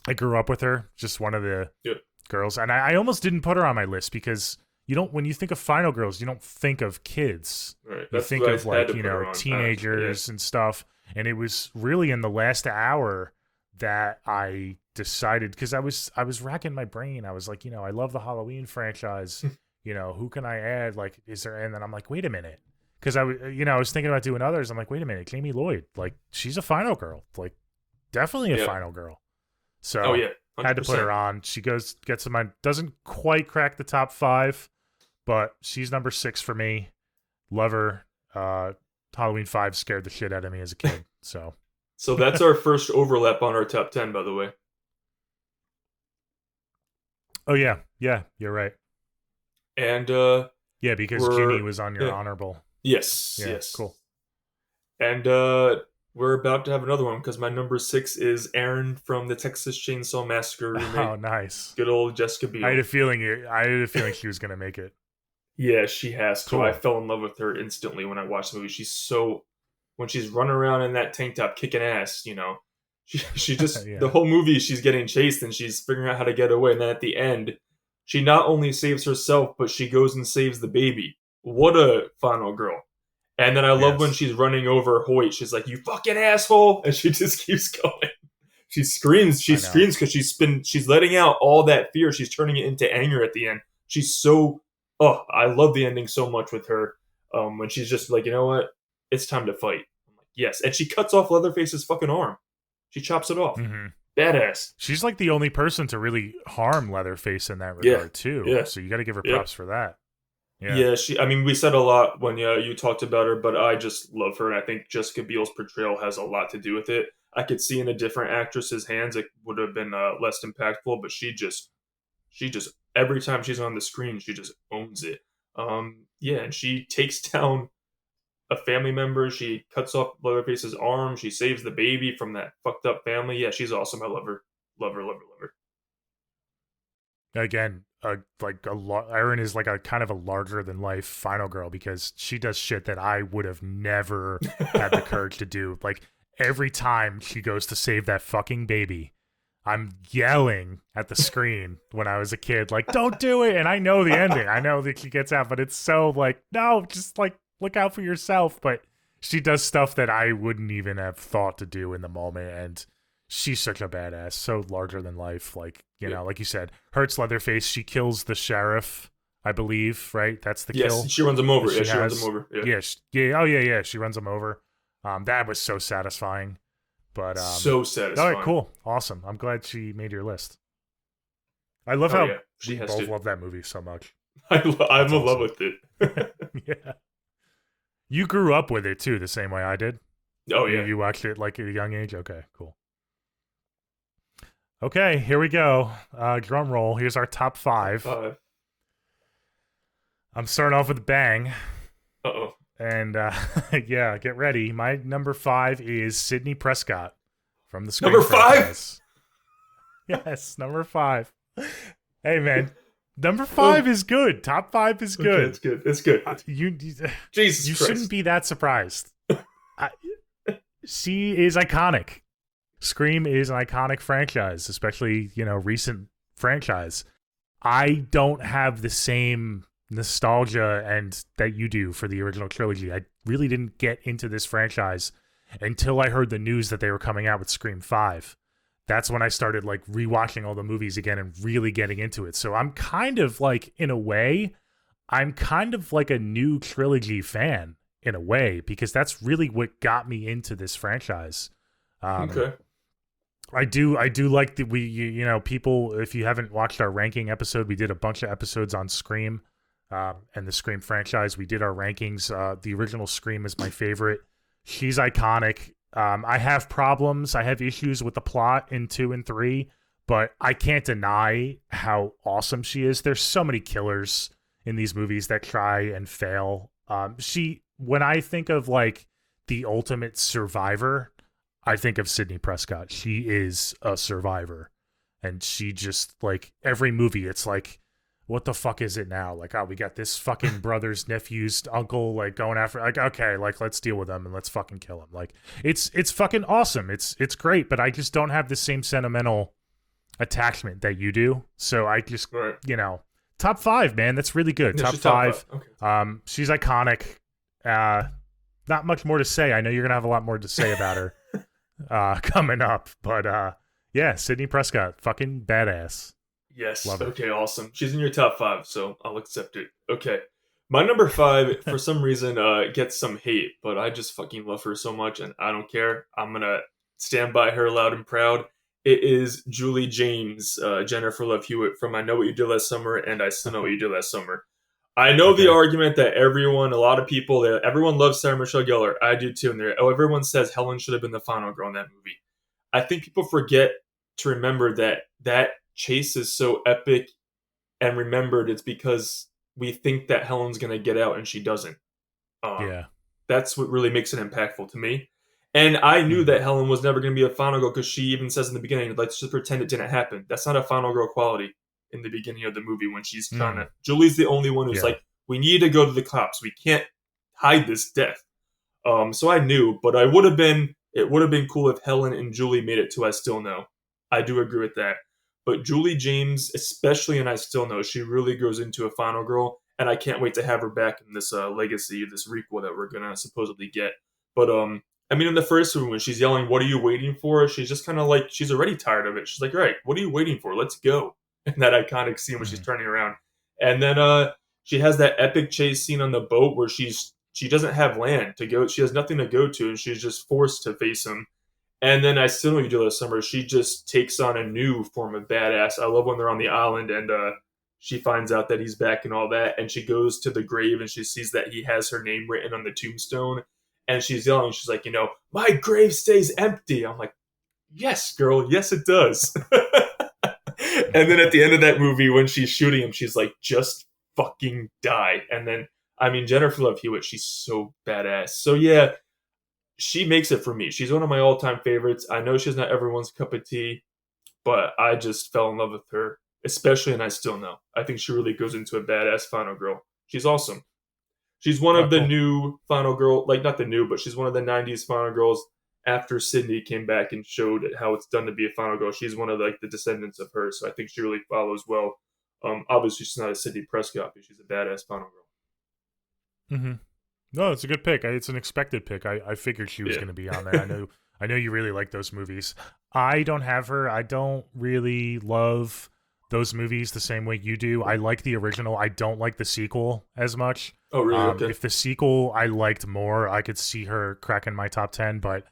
I grew up with her, just one of the Yeah, girls, and I almost didn't put her on my list because you don't. When you think of final girls, you don't think of kids. right. You That's think what I of, had like, to put her on. Yeah, teenagers and stuff. And it was really in the last hour that I decided, because I was racking my brain. I was like, I love the Halloween franchise. Who can I add? Like, is there? And then I'm like, wait a minute, because I was thinking about doing others. I'm like, wait a minute, Jamie Lloyd, like, she's a final girl, like, definitely a yeah. final girl. Oh So yeah, had hundred to put percent. her on. She gets to my, doesn't quite crack the top 5, but she's number 6 for me. Love her. Halloween 5 scared the shit out of me as a kid. So So that's our first overlap on our top 10, by the way. oh yeah, yeah, you're right. And Yeah, because Ginny we're was on your yeah, honorable. yes, Yeah, yes. cool. And we're about to have another one because my number 6 is Aaron from the Texas Chainsaw Massacre Oh, remake. nice. Good old Jessica I had Biel. a feeling she was gonna make it. Yeah, she has to. I Cool. fell in love with her instantly when I watched the movie. She's so when she's running around in that tank top kicking ass, she just the Yeah. whole movie she's getting chased and she's figuring out how to get away. And then at the end, she not only saves herself, but she goes and saves the baby. What a final girl. And then I love when Yes. she's running over Hoyt. She's like, "You fucking asshole!" And she just keeps going. She screams. She I know. screams because she's letting out all that fear. She's turning it into anger at the end. She's so oh, I love the ending so much with her. When she's just like, you know what, it's time to fight. I'm like, yes, and she cuts off Leatherface's fucking arm. She chops it off. Hmm. Badass. She's like the only person to really harm Leatherface in that Yeah, regard too. yeah, So you got to give her yep. props for that. Yeah. Yeah, she. I mean, we said a lot when you talked about her, but I just love her, and I think Jessica Biel's portrayal has a lot to do with it. I could see in a different actress's hands it would have been less impactful, but she just every time she's on the screen, she just owns it. Yeah, and she takes down a family member. She cuts off Leatherface's arm. She saves the baby from that fucked up family. Yeah, she's awesome. I love her. Love her. Love her. Love her. Again, Erin is like a kind of a larger than life final girl because she does shit that I would have never had the courage to do. Like, every time she goes to save that fucking baby, I'm yelling at the screen when I was a kid, like, don't do it. And I know the ending. I know that she gets out, but it's so like, no, just like, look out for yourself. But she does stuff that I wouldn't even have thought to do in the moment. And she's such a badass, so larger than life. Like, Yeah. like you said, hurts Leatherface. She kills the sheriff, I believe, right? That's the Yes, kill she runs him over. that Yeah, she she runs him has. over. Yeah. Yeah, yeah, oh yeah. She runs him over. That was so satisfying. But So all right, satisfying. cool, awesome. I'm glad she made your list. I love Oh how yeah, she we has both to. love that movie so much. I'm That's in love awesome. with it. Yeah, you grew up with it too, the same way I did. Oh You yeah. you watched it like at a young age. Okay, cool. Okay, here we go. Drum roll. Here's our top Top 5. five. I'm starting off with a bang. Uh oh. And yeah, get ready. My number 5 is Sidney Prescott from the Scream Number five. franchise. Yes, number 5. Hey man, Number 5 is good. Top 5 is Okay, good. it's good. It's good. You Jesus you Christ. shouldn't be that surprised. She is iconic. Scream is an iconic franchise, especially, recent franchise. I don't have the same nostalgia and that you do for the original trilogy. I really didn't get into this franchise until I heard the news that they were coming out with Scream 5. That's when I started like rewatching all the movies again and really getting into it. So I'm kind of like, in a way, I'm kind of like a new trilogy fan in a way, because that's really what got me into this franchise. Okay. I do like that people, if you haven't watched our ranking episode, we did a bunch of episodes on Scream and the Scream franchise. We did our rankings. The original Scream is my favorite. She's iconic. I have problems. I have issues with the plot in 2 and 3, but I can't deny how awesome she is. There's so many killers in these movies that try and fail. When I think of like the ultimate survivor, I think of Sidney Prescott. She is a survivor. And she just, like, every movie, it's like, what the fuck is it now? Like, we got this fucking brother's nephew's uncle, like, going after, like, okay, like, let's deal with him and let's fucking kill him. Like, it's fucking awesome. It's great, but I just don't have the same sentimental attachment that you do. So I just, top 5, man. That's really good. Yeah, top she's 5. Top 5. Okay. She's iconic. Not much more to say. I know you're gonna have a lot more to say about her coming up, but yeah, Sidney Prescott, fucking badass. Yes. Love her. Okay, awesome. She's in your top 5, so I'll accept it. Okay. My number 5, for some reason, gets some hate, but I just fucking love her so much, and I don't care. I'm gonna stand by her loud and proud. It is Julie James, Jennifer Love Hewitt from I Know What You Did Last Summer and I Still Know What You Did Last Summer. I know the argument that everyone loves Sarah Michelle Gellar. I do too. And everyone says Helen should have been the final girl in that movie. I think people forget to remember that chase is so epic and remembered. It's because we think that Helen's going to get out and she doesn't. Yeah. That's what really makes it impactful to me. And I knew that Helen was never going to be a final girl because she even says in the beginning, let's just pretend it didn't happen. That's not a final girl quality in the beginning of the movie when she's trying to. Julie's the only one who's like, we need to go to the cops. We can't hide this death. So I knew, but it would have been cool if Helen and Julie made it to I Still Know. I do agree with that. But Julie James, especially in I Still Know, she really grows into a final girl, and I can't wait to have her back in this legacy, this requel that we're gonna supposedly get. But I mean, in the first one, when she's yelling, "What are you waiting for?" She's just kind of like, she's already tired of it. She's like, "Right, what are you waiting for? Let's go." And that iconic scene when she's turning around, and then she has that epic chase scene on the boat where she doesn't have land to go. She has nothing to go to, and she's just forced to face him. And then I Still Know You Do Last Summer. She just takes on a new form of badass. I love when they're on the island and she finds out that he's back and all that, and she goes to the grave and she sees that he has her name written on the tombstone, and she's yelling. She's like, my grave stays empty. I'm like, yes, girl, yes, it does. And then at the end of that movie, when she's shooting him, she's like, just fucking die. And then, I mean, Jennifer Love Hewitt, she's so badass. So yeah, she makes it for me. She's one of my all-time favorites. I know she's not everyone's cup of tea, but I just fell in love with her, especially in I Still Know. I think she really goes into a badass final girl. She's awesome. She's one of the new final girl, like not the new, but she's one of the 90s final girls after Sydney came back and showed how it's done to be a final girl. She's one of like the descendants of her, so I think she really follows well. Obviously, she's not a Sidney Prescott, but she's a badass final girl. Mm-hmm. No, it's a good pick. It's an expected pick. I figured she was going to be on there. I know you really like those movies. I don't have her. I don't really love those movies the same way you do. I like the original. I don't like the sequel as much. Oh, really? Okay. If the sequel I liked more, I could see her cracking my top 10, but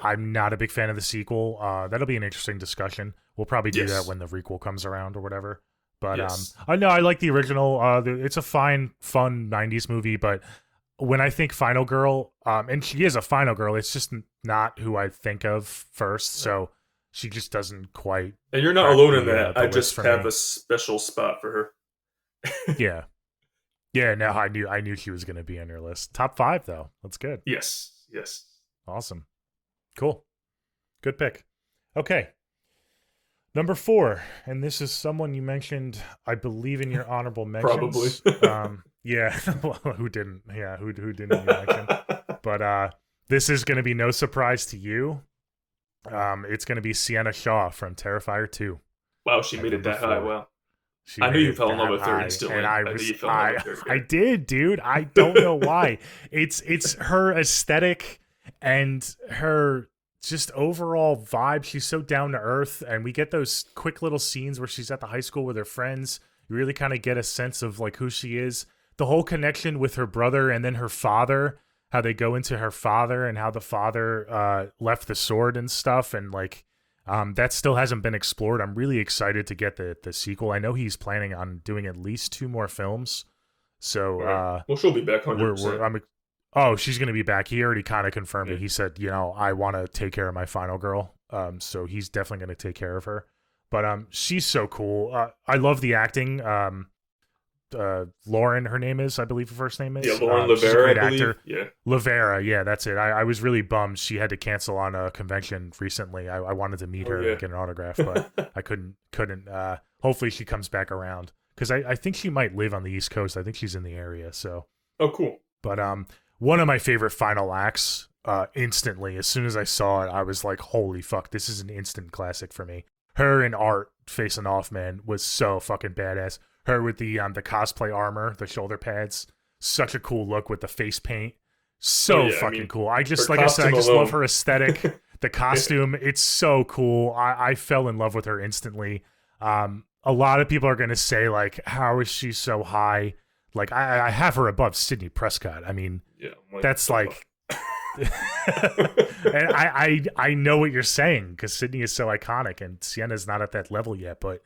I'm not a big fan of the sequel. That'll be an interesting discussion. We'll probably do that when the requel comes around or whatever. But I know I like the original. It's a fine, fun 90s movie, but when I think final girl, and she is a final girl, it's just not who I think of first. So she just doesn't quite. And you're not alone in that. I just have a special spot for her. Yeah. Yeah, no, I knew she was going to be on your list. Top 5, though. That's good. Yes. Awesome. Cool. Good pick. Okay. Number 4, and this is someone you mentioned, I believe, in your honorable Probably. mentions. Yeah, well, who didn't? Yeah, who didn't you mention? But this is going to be no surprise to you. It's going to be Sienna Shaw from Terrifier 2 Wow, she at made it number that high. 4. Wow. She I knew made you it fell in love that with her high, and instantly. I knew you fell in love with her. I Yeah. did, dude. I don't know why. It's her aesthetic and her just overall vibe. She's so down to earth, and we get those quick little scenes where she's at the high school with her friends. You really kind of get a sense of like who she is. The whole connection with her brother and then her father, how they go into her father and how the father left the sword and stuff, and like that still hasn't been explored. I'm really excited to get the sequel. I know he's planning on doing at least 2 more films. So Right. Well, she'll be back 100%. oh, she's gonna be back. He already kind of confirmed Yeah. it. He said, I want to take care of my final girl. So he's definitely gonna take care of her. But she's so cool. I love the acting. Lauren, her name is, I believe her first name is. Yeah, Lauren She's a Lavera, great I believe. actor. Yeah. Lavera, yeah, that's it. I was really bummed she had to cancel on a convention recently. I wanted to meet her yeah. and get an autograph, but I couldn't. Hopefully she comes back around because I think she might live on the East Coast. I think she's in the area. So, Oh, cool. but one of my favorite final acts. Instantly, as soon as I saw it, I was like, "Holy fuck, this is an instant classic for me." Her and Art facing off, man, was so fucking badass. Her with the cosplay armor, the shoulder pads, such a cool look with the face paint. So fucking cool. I just, like I said, I just love her aesthetic. The costume, it's so cool. I fell in love with her instantly. A lot of people are gonna say like, how is she so high? Like I have her above Sydney Prescott. I mean, yeah, that's like. And I know what you're saying because Sydney is so iconic and Sienna's not at that level yet, but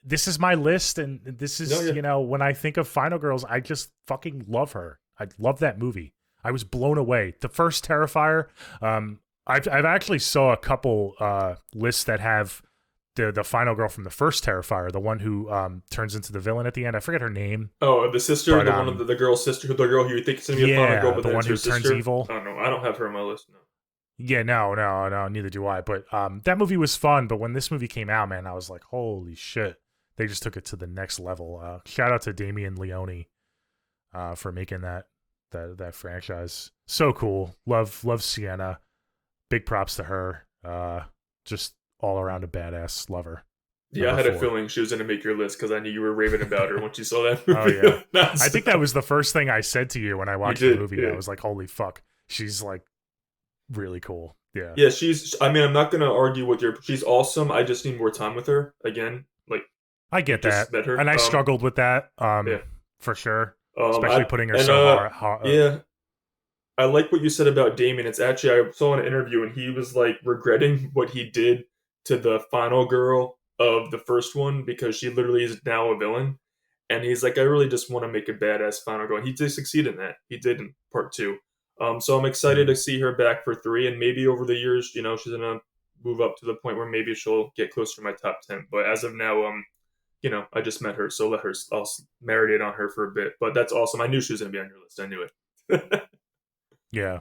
this is my list, and this is when I think of Final Girls, I just fucking love her. I love that movie. I was blown away. The first Terrifier, I've actually saw a couple lists that have the final girl from the first Terrifier, the one who turns into the villain at the end. I forget her name. Oh, the sister, the one of the girl's sister, the girl who you think is gonna be a final girl, but the then one who turns sister. Evil. Oh no, I don't have her on my list. No. Yeah, no, neither do I. But that movie was fun. But when this movie came out, man, I was like, holy shit. They just took it to the next level. Shout out to Damien Leone for making that franchise. So cool. Love Sienna. Big props to her. Just all around a badass lover. Yeah, I had a feeling she was going to make your list because I knew you were raving about her once you saw that movie. Oh, yeah. I think that was the first thing I said to you when I watched the movie. Yeah. I was like, holy fuck. She's like really cool. Yeah. Yeah, I'm not going to argue with your. She's awesome. I just need more time with her. Again, like. I get that. And I struggled with that, for sure. Especially putting her so hard. Yeah. I like what you said about Damien. It's actually, I saw an interview and he was like regretting what he did to the final girl of the first one because she literally is now a villain. And he's like, I really just want to make a badass final girl. And he did succeed in that. He did in part 2. So I'm excited to see her back for 3. And maybe over the years, she's going to move up to the point where maybe she'll get closer to my top 10. But as of now, I just met her, so I'll marinate on her for a bit. But that's awesome. I knew she was going to be on your list. I knew it. Yeah.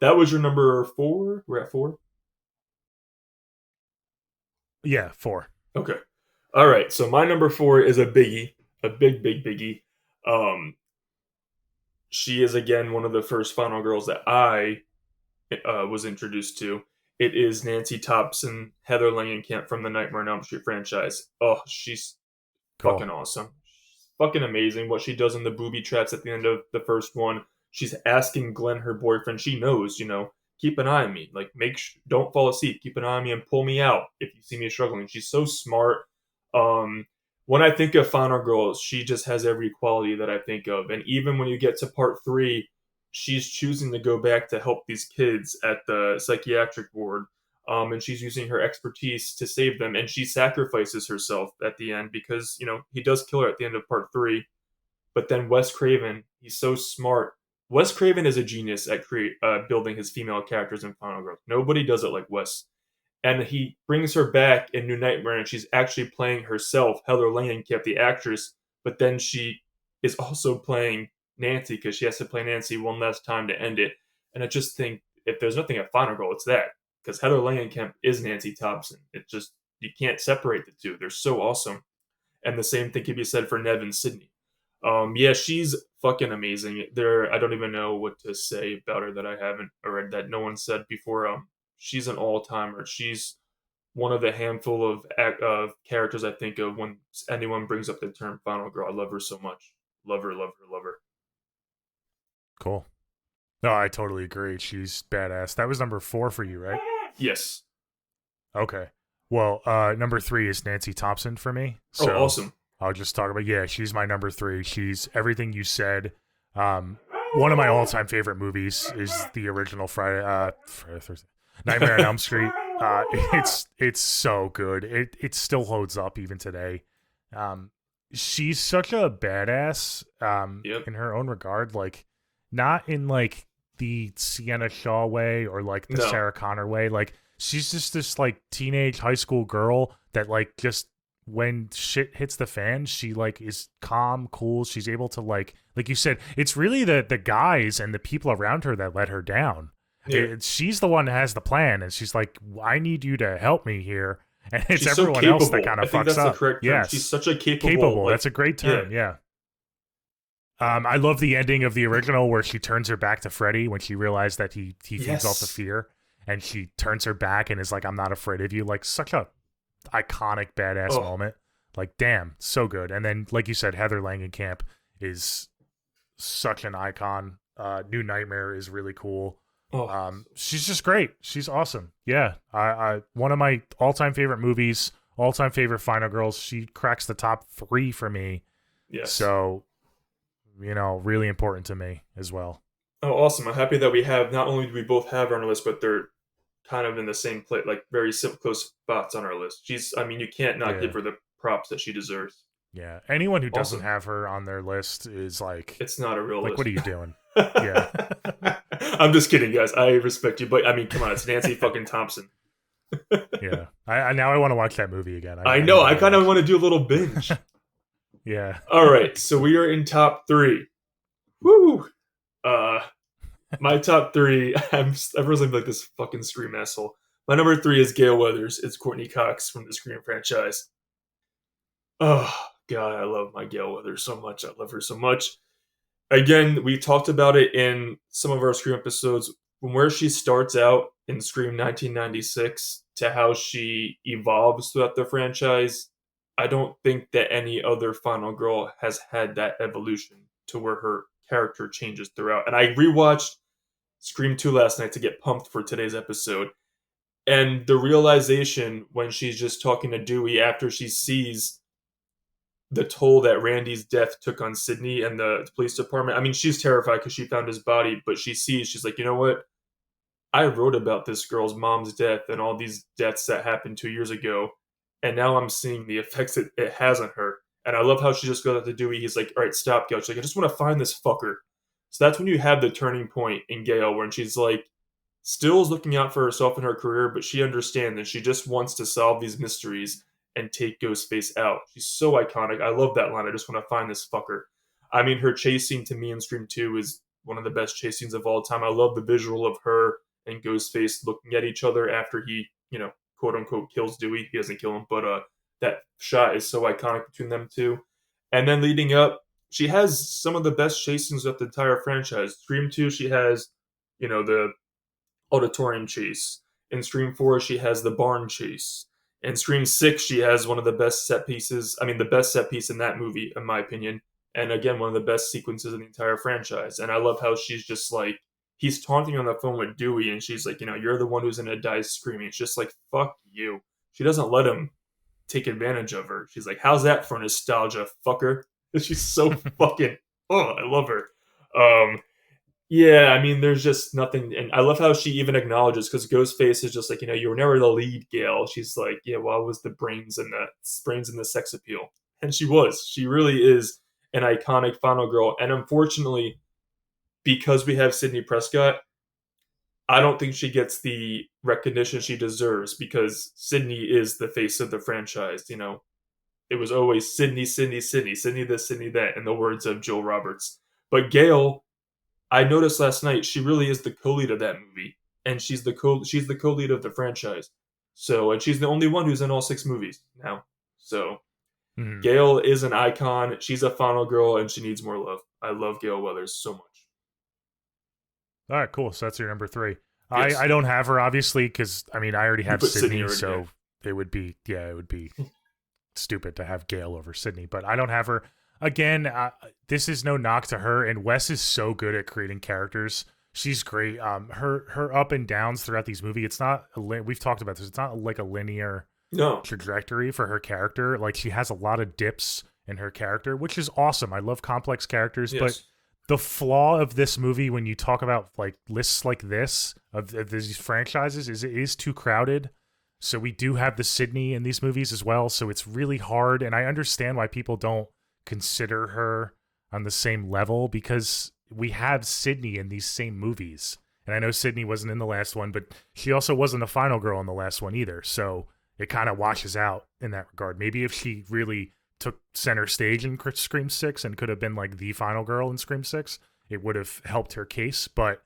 That was your number 4? We're at 4? Yeah, 4. Okay. All right. So my number 4 is a biggie, a big biggie. She is again one of the first final girls that I was introduced to. It is Nancy Thompson, Heather Langenkamp from the Nightmare on Elm Street franchise. Oh, she's fucking awesome. She's fucking amazing. What she does in the booby traps at the end of the first one. She's asking Glenn, her boyfriend, she knows, keep an eye on me. Like, don't fall asleep. Keep an eye on me and pull me out if you see me struggling. She's so smart. When I think of Final Girl, she just has every quality that I think of. And even when you get to part 3, she's choosing to go back to help these kids at the psychiatric ward. And she's using her expertise to save them. And she sacrifices herself at the end because, he does kill her at the end of part 3. But then Wes Craven, he's so smart. Wes Craven is a genius at building his female characters in Final Girl. Nobody does it like Wes. And he brings her back in New Nightmare, and she's actually playing herself, Heather Langenkamp, the actress. But then she is also playing Nancy because she has to play Nancy one last time to end it. And I just think if there's nothing at Final Girl, it's that because Heather Langenkamp is Nancy Thompson. It just you can't separate the two. They're so awesome. And the same thing can be said for Nev and Sydney. Yeah, she's fucking amazing. I don't even know what to say about her that I haven't, or that no one said before. She's an all timer. She's one of the handful of characters I think of when anyone brings up the term final girl. I love her so much. Love her, love her, love her. Cool. No, I totally agree. She's badass. That was number 4 for you, right? Yes. Okay. Well, number 3 is Nancy Thompson for me. Oh, So awesome. I'll just talk about, yeah, she's my number 3. She's everything you said. One of my all-time favorite movies is the original Friday Thursday, Nightmare on Elm Street. It's so good. It still holds up even today. She's such a badass Yep. in her own regard, like not in like the Sienna Shaw way or like the No. Sarah Connor way. Like she's just this like teenage high school girl that like just when shit hits the fan, she like is calm, cool. She's able to like you said, it's really the guys and the people around her that let her down. Yeah. She's the one that has the plan, and she's like, I need you to help me here. And it's She's so everyone else that capable. kind I of think fucks that's up. the correct term. Yes. She's such a capable. Like, That's a great term. Yeah. I love the ending of the original where she turns her back to Freddy when she realized that he feeds off the fear, and she turns her back and is like, I'm not afraid of you. Like such a iconic badass moment. Like, damn, so good. And then, like you said, Heather Langenkamp is such an icon. New Nightmare is really cool. She's just great. She's awesome. Yeah. I one of my all-time favorite movies, all-time favorite Final Girls. She cracks the top 3 for me. Yes. So, really important to me as well. Oh, awesome. I'm happy that we have, not only do we both have her on our list, but they're kind of in the same place, like very close spots on our list. You can't not give her the props that she deserves. Yeah. Anyone who doesn't Awesome. have her on their list is like, it's not a real list. What are you doing? Yeah. I'm just kidding, guys. I respect you, but I mean, come on, it's Nancy fucking Thompson. Yeah. I now I want to watch that movie again. I know. I kind of want to do a little binge. Yeah. All right. So we are in top 3. Woo. My top 3. Everyone's like this fucking Scream asshole. My number 3 is Gale Weathers. It's Courtney Cox from the Scream franchise. Oh God, I love my Gale Weathers so much. I love her so much. Again, we talked about it in some of our Scream episodes. From where she starts out in Scream 1996 to how she evolves throughout the franchise, I don't think that any other Final Girl has had that evolution to where her character changes throughout. And I rewatched Scream 2 last night to get pumped for today's episode. And the realization when she's just talking to Dewey after she sees the toll that Randy's death took on Sydney and the police department. I mean, she's terrified because she found his body, but she's like, you know what? I wrote about this girl's mom's death and all these deaths that happened 2 years ago, and now I'm seeing the effects it has on her. And I love how she just goes out to Dewey. He's like, all right, stop, Gail. She's like, I just want to find this fucker. So that's when you have the turning point in Gail, when she's like, still is looking out for herself and her career, but she understands and she just wants to solve these mysteries and take Ghostface out. She's so iconic. I love that line. I just want to find this fucker. I mean, her chase scene to me in Scream 2 is one of the best chase scenes of all time. I love the visual of her and Ghostface looking at each other after he, quote unquote, kills Dewey. He doesn't kill him, but that shot is so iconic between them two. And then leading up, she has some of the best chase scenes of the entire franchise. Scream 2, she has, the auditorium chase. In Scream 4, she has the barn chase. In Scream 6, she has one of the best set pieces. I mean, the best set piece in that movie, in my opinion. And again, one of the best sequences in the entire franchise. And I love how she's just like, he's taunting on the phone with Dewey, and she's like, you're the one who's going to die screaming. It's just like, fuck you. She doesn't let him take advantage of her. She's like, how's that for nostalgia, fucker? She's so fucking, I love her. Yeah, I mean, there's just nothing, and I love how she even acknowledges, because Ghostface is just like, you were never the lead, Gail. She's like, yeah, well, I was the brains and the sex appeal, and she was. She really is an iconic Final Girl, and unfortunately, because we have Sidney Prescott, I don't think she gets the recognition she deserves, because Sidney is the face of the franchise. It was always Sidney, Sidney, Sidney, Sidney this, Sidney that, in the words of Joel Roberts. But Gail, I noticed last night, she really is the co-lead of that movie, and she's the co-lead of the franchise. So, and she's the only one who's in all 6 movies now. So, Mhm. Gail is an icon. She's a final girl, and she needs more love. I love Gail Weathers so much. All right, cool. So that's your number 3. I Yes. don't have her obviously because I mean I already You have put Sydney Sydney, already, yeah. so it would be stupid to have Gail over Sydney. But I don't have her again. This is no knock to her, and Wes is so good at creating characters. She's great. Her up and downs throughout these movies. It's not we've talked about this. It's not like a linear No. trajectory for her character. Like she has a lot of dips in her character, which is awesome. I love complex characters, but Yes. the flaw of this movie when you talk about like lists like this of these franchises is it is too crowded. So we do have the Sydney in these movies as well. So it's really hard. And I understand why people don't consider her on the same level because we have Sydney in these same movies. And I know Sydney wasn't in the last one, but she also wasn't a final girl in the last one either. So it kind of washes out in that regard. Maybe if she really took center stage in Scream 6 and could have been like the final girl in Scream 6, it would have helped her case. But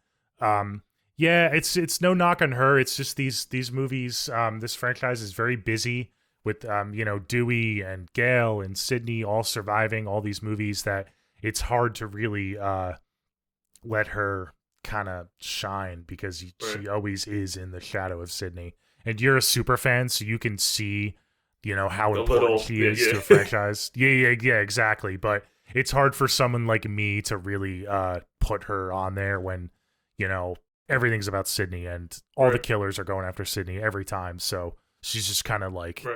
yeah, it's no knock on her. It's just these movies, this franchise is very busy with Dewey and Gail and Sydney all surviving all these movies that it's hard to really let her kind of shine because she always is in the shadow of Sydney. And you're a super fan, so you can see how The important little she is to a franchise. Yeah, exactly. But it's hard for someone like me to really put her on there when, everything's about Sydney and all the killers are going after Sydney every time. So she's just kind of like,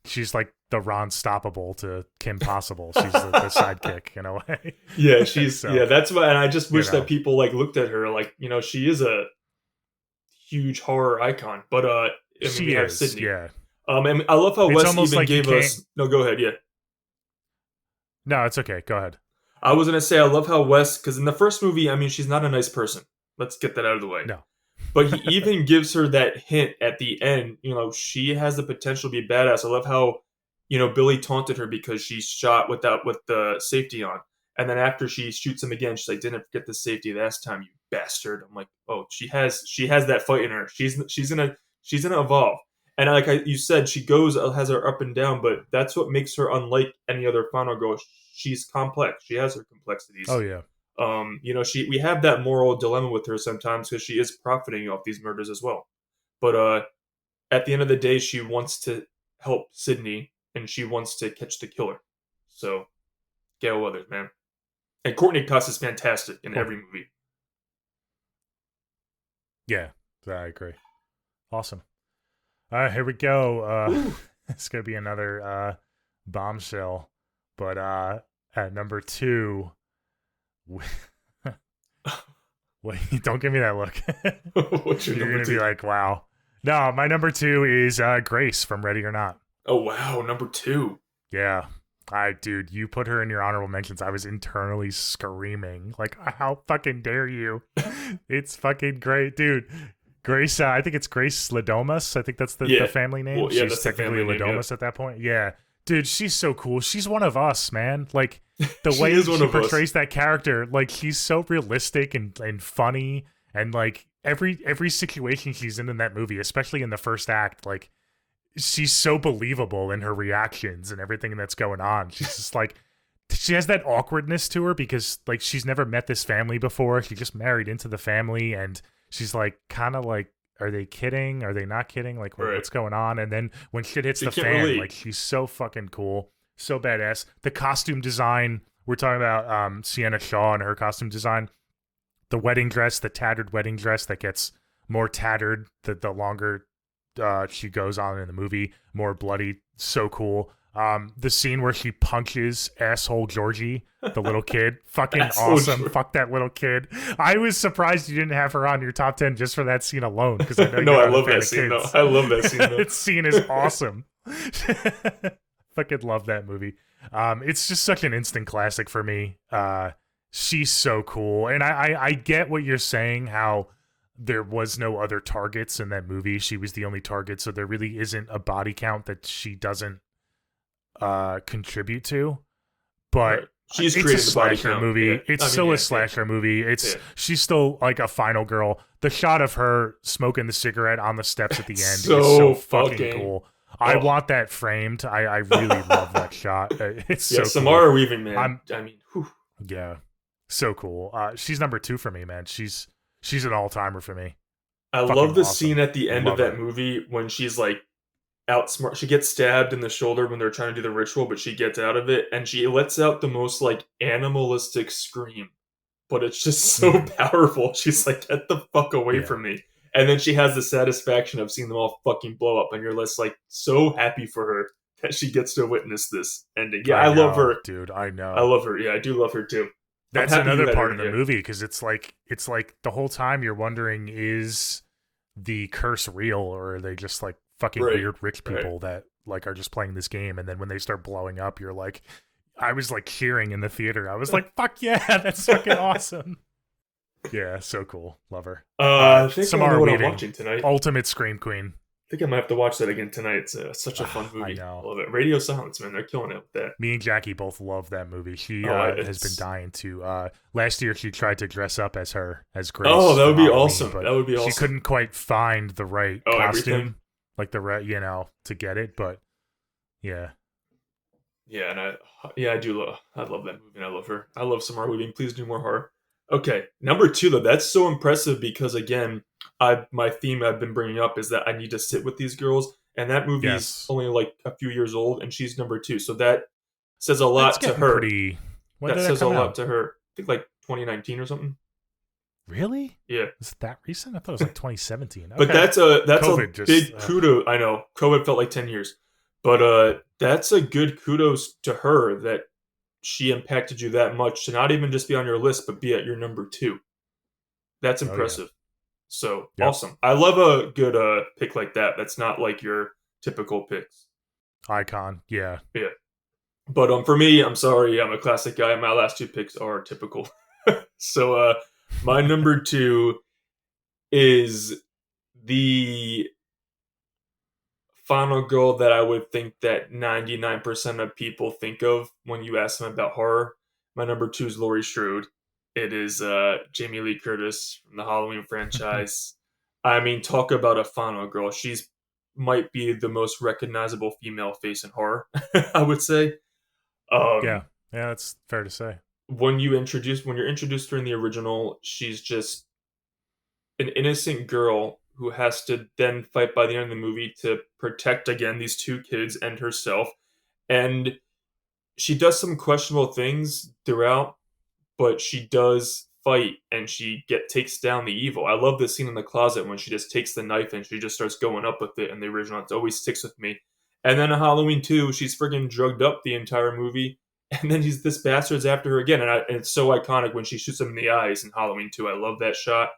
she's like the Ron Stoppable to Kim Possible. She's the sidekick in a way. Yeah, she's So, that's why, and I just wish that people like looked at her like, she is a huge horror icon. But I mean, we have Sydney. Yeah. And I love how it's Wes even like gave us. No, go ahead. Yeah. No, it's okay. Go ahead. I was gonna say I love how Wes, because in the first movie, I mean, she's not a nice person. Let's get that out of the way. No. But he even gives her that hint at the end. She has the potential to be badass. I love how, Billy taunted her because she shot with the safety on, and then after she shoots him again, she's like, "Didn't forget the safety last time, you bastard." I'm like, "Oh, she has that fight in her. She's gonna evolve." And like you said, she has her up and down, but that's what makes her unlike any other final girl. She's complex. She has her complexities. Oh yeah. We have that moral dilemma with her sometimes because she is profiting off these murders as well. But at the end of the day, she wants to help Sydney and she wants to catch the killer. So, Gail Weathers, man. And Courtney Cox is fantastic in every movie. Yeah, I agree. Awesome. All right, here we go. It's going to be another bombshell. But at number 2... Wait, don't give me that look. What's your You're number gonna 2? be like, wow. No, my number 2 is Grace from Ready or Not. Oh wow, number 2. Yeah. Dude, you put her in your honorable mentions. I was internally screaming, like, how fucking dare you? It's fucking great, dude. Grace, I think it's Grace Ladomas. I think that's the family name. Well, yeah, she's technically Ladomas at that point. Yeah. Dude, she's so cool. She's one of us, man. Like, the way she portrays that character, like, she's so realistic and funny. And, like, every situation she's in that movie, especially in the first act, like, she's so believable in her reactions and everything that's going on. She's just, like, she has that awkwardness to her because, like, she's never met this family before. She just married into the family, and she's, like, kind of like, are they kidding? Are they not kidding? Like, what's going on? And then when shit hits the fan, like, she's so fucking cool. So badass. The costume design, we're talking about Sienna Shaw and her costume design. The wedding dress, the tattered wedding dress that gets more tattered the longer she goes on in the movie. More bloody. So cool. The scene where she punches asshole Georgie, the little kid, fucking awesome. Fuck that little kid. I was surprised you didn't have her on your top 10 just for that scene alone, because I know no, I love that scene. Though. I love that scene. That scene is awesome. Fucking love that movie. It's just such an instant classic for me. She's so cool, and I get what you're saying. How there was no other targets in that movie. She was the only target, so there really isn't a body count that she doesn't contribute to. But She's It's a creating the body slasher count. Yeah, movie. It's I mean, still a yeah, slasher movie. yeah. She's still like a final girl. The shot of her smoking the cigarette on the steps at the end is so So fucking fucking. cool. I Oh, want that framed. I really love that shot. It's yeah, so cool. Samara Weaving, man. I'm I mean, whew. yeah, so cool. She's number 2 for me, man. She's an all timer for me. I Fucking love the scene awesome. at the end of Love that her. movie when she's like outsmart. She gets stabbed in the shoulder when they're trying to do the ritual, but she gets out of it and she lets out the most like animalistic scream. But it's just so Hmm. powerful. She's like, "Get the fuck away Yeah, from me!" And then she has the satisfaction of seeing them all fucking blow up, and you're just like so happy for her that she gets to witness this ending. Yeah, I I love know, her. dude. I I know. love her. Yeah, I do love her too. I'm That's happy you another had her part in. of the Yeah, movie because it's like the whole time you're wondering, is the curse real, or are they just like fucking right, weird rich right. people that like are just playing this game, and then when they start blowing up you're like, I was like cheering in the theater. I was like, fuck yeah, that's fucking awesome. Yeah, so cool. Love her. I think I know Samara what I'm Weaving, watching tonight. ultimate scream queen. I think I might have to watch that again tonight. It's such a fun I movie. I know. love it. Radio Silence, man, they're killing it with that. Me and Jackie both love that movie. She Oh, has been it's dying to. Last year, she tried to dress up as oh, Grace that for would be Halloween, awesome. but That would be she awesome. couldn't quite find the right Oh, everything. costume, like the right, to get it. But yeah, Yeah, and I do love, I love that movie, and I love her. I love Samara Weaving. Please do more horror. Okay, number two though, that's so impressive because again, my theme I've been bringing up is that I need to sit with these girls, and that movie's yes, only like a few years old, and she's number two, so that says a that's lot to getting her. pretty. When That did that says a come lot out? to her. I think like 2019 or something. Really? Yeah, Is it that recent? I thought it was like 2017. but Okay, that's a COVID just. big kudo. I know COVID felt like 10 years, but that's a good kudos to her that she impacted you that much to not even just be on your list, but be at your number two. That's Oh yeah. impressive. So Yep. awesome. I love a good pick like that. That's not like your typical picks. Icon. Yeah. Yeah. But for me, I'm sorry, I'm a classic guy. My last two picks are typical. So my number two is the final girl that I would think that 99% of people think of when you ask them about horror. My number two is Laurie Strode. It is Jamie Lee Curtis from the Halloween franchise. I mean, talk about a final girl. She's might be the most recognizable female face in horror, I would say. Yeah. Um, Yeah. That's fair to say. when you're introduced her in the original, she's just an innocent girl who has to then fight by the end of the movie to protect again these two kids and herself. And she does some questionable things throughout, but she does fight and she takes down the evil. I love this scene in the closet when she just takes the knife and she just starts going up with it in the original. It always sticks with me. And then in Halloween 2, she's friggin' drugged up the entire movie. And then this bastard's after her again. And it's so iconic when she shoots him in the eyes in Halloween 2. I love that shot.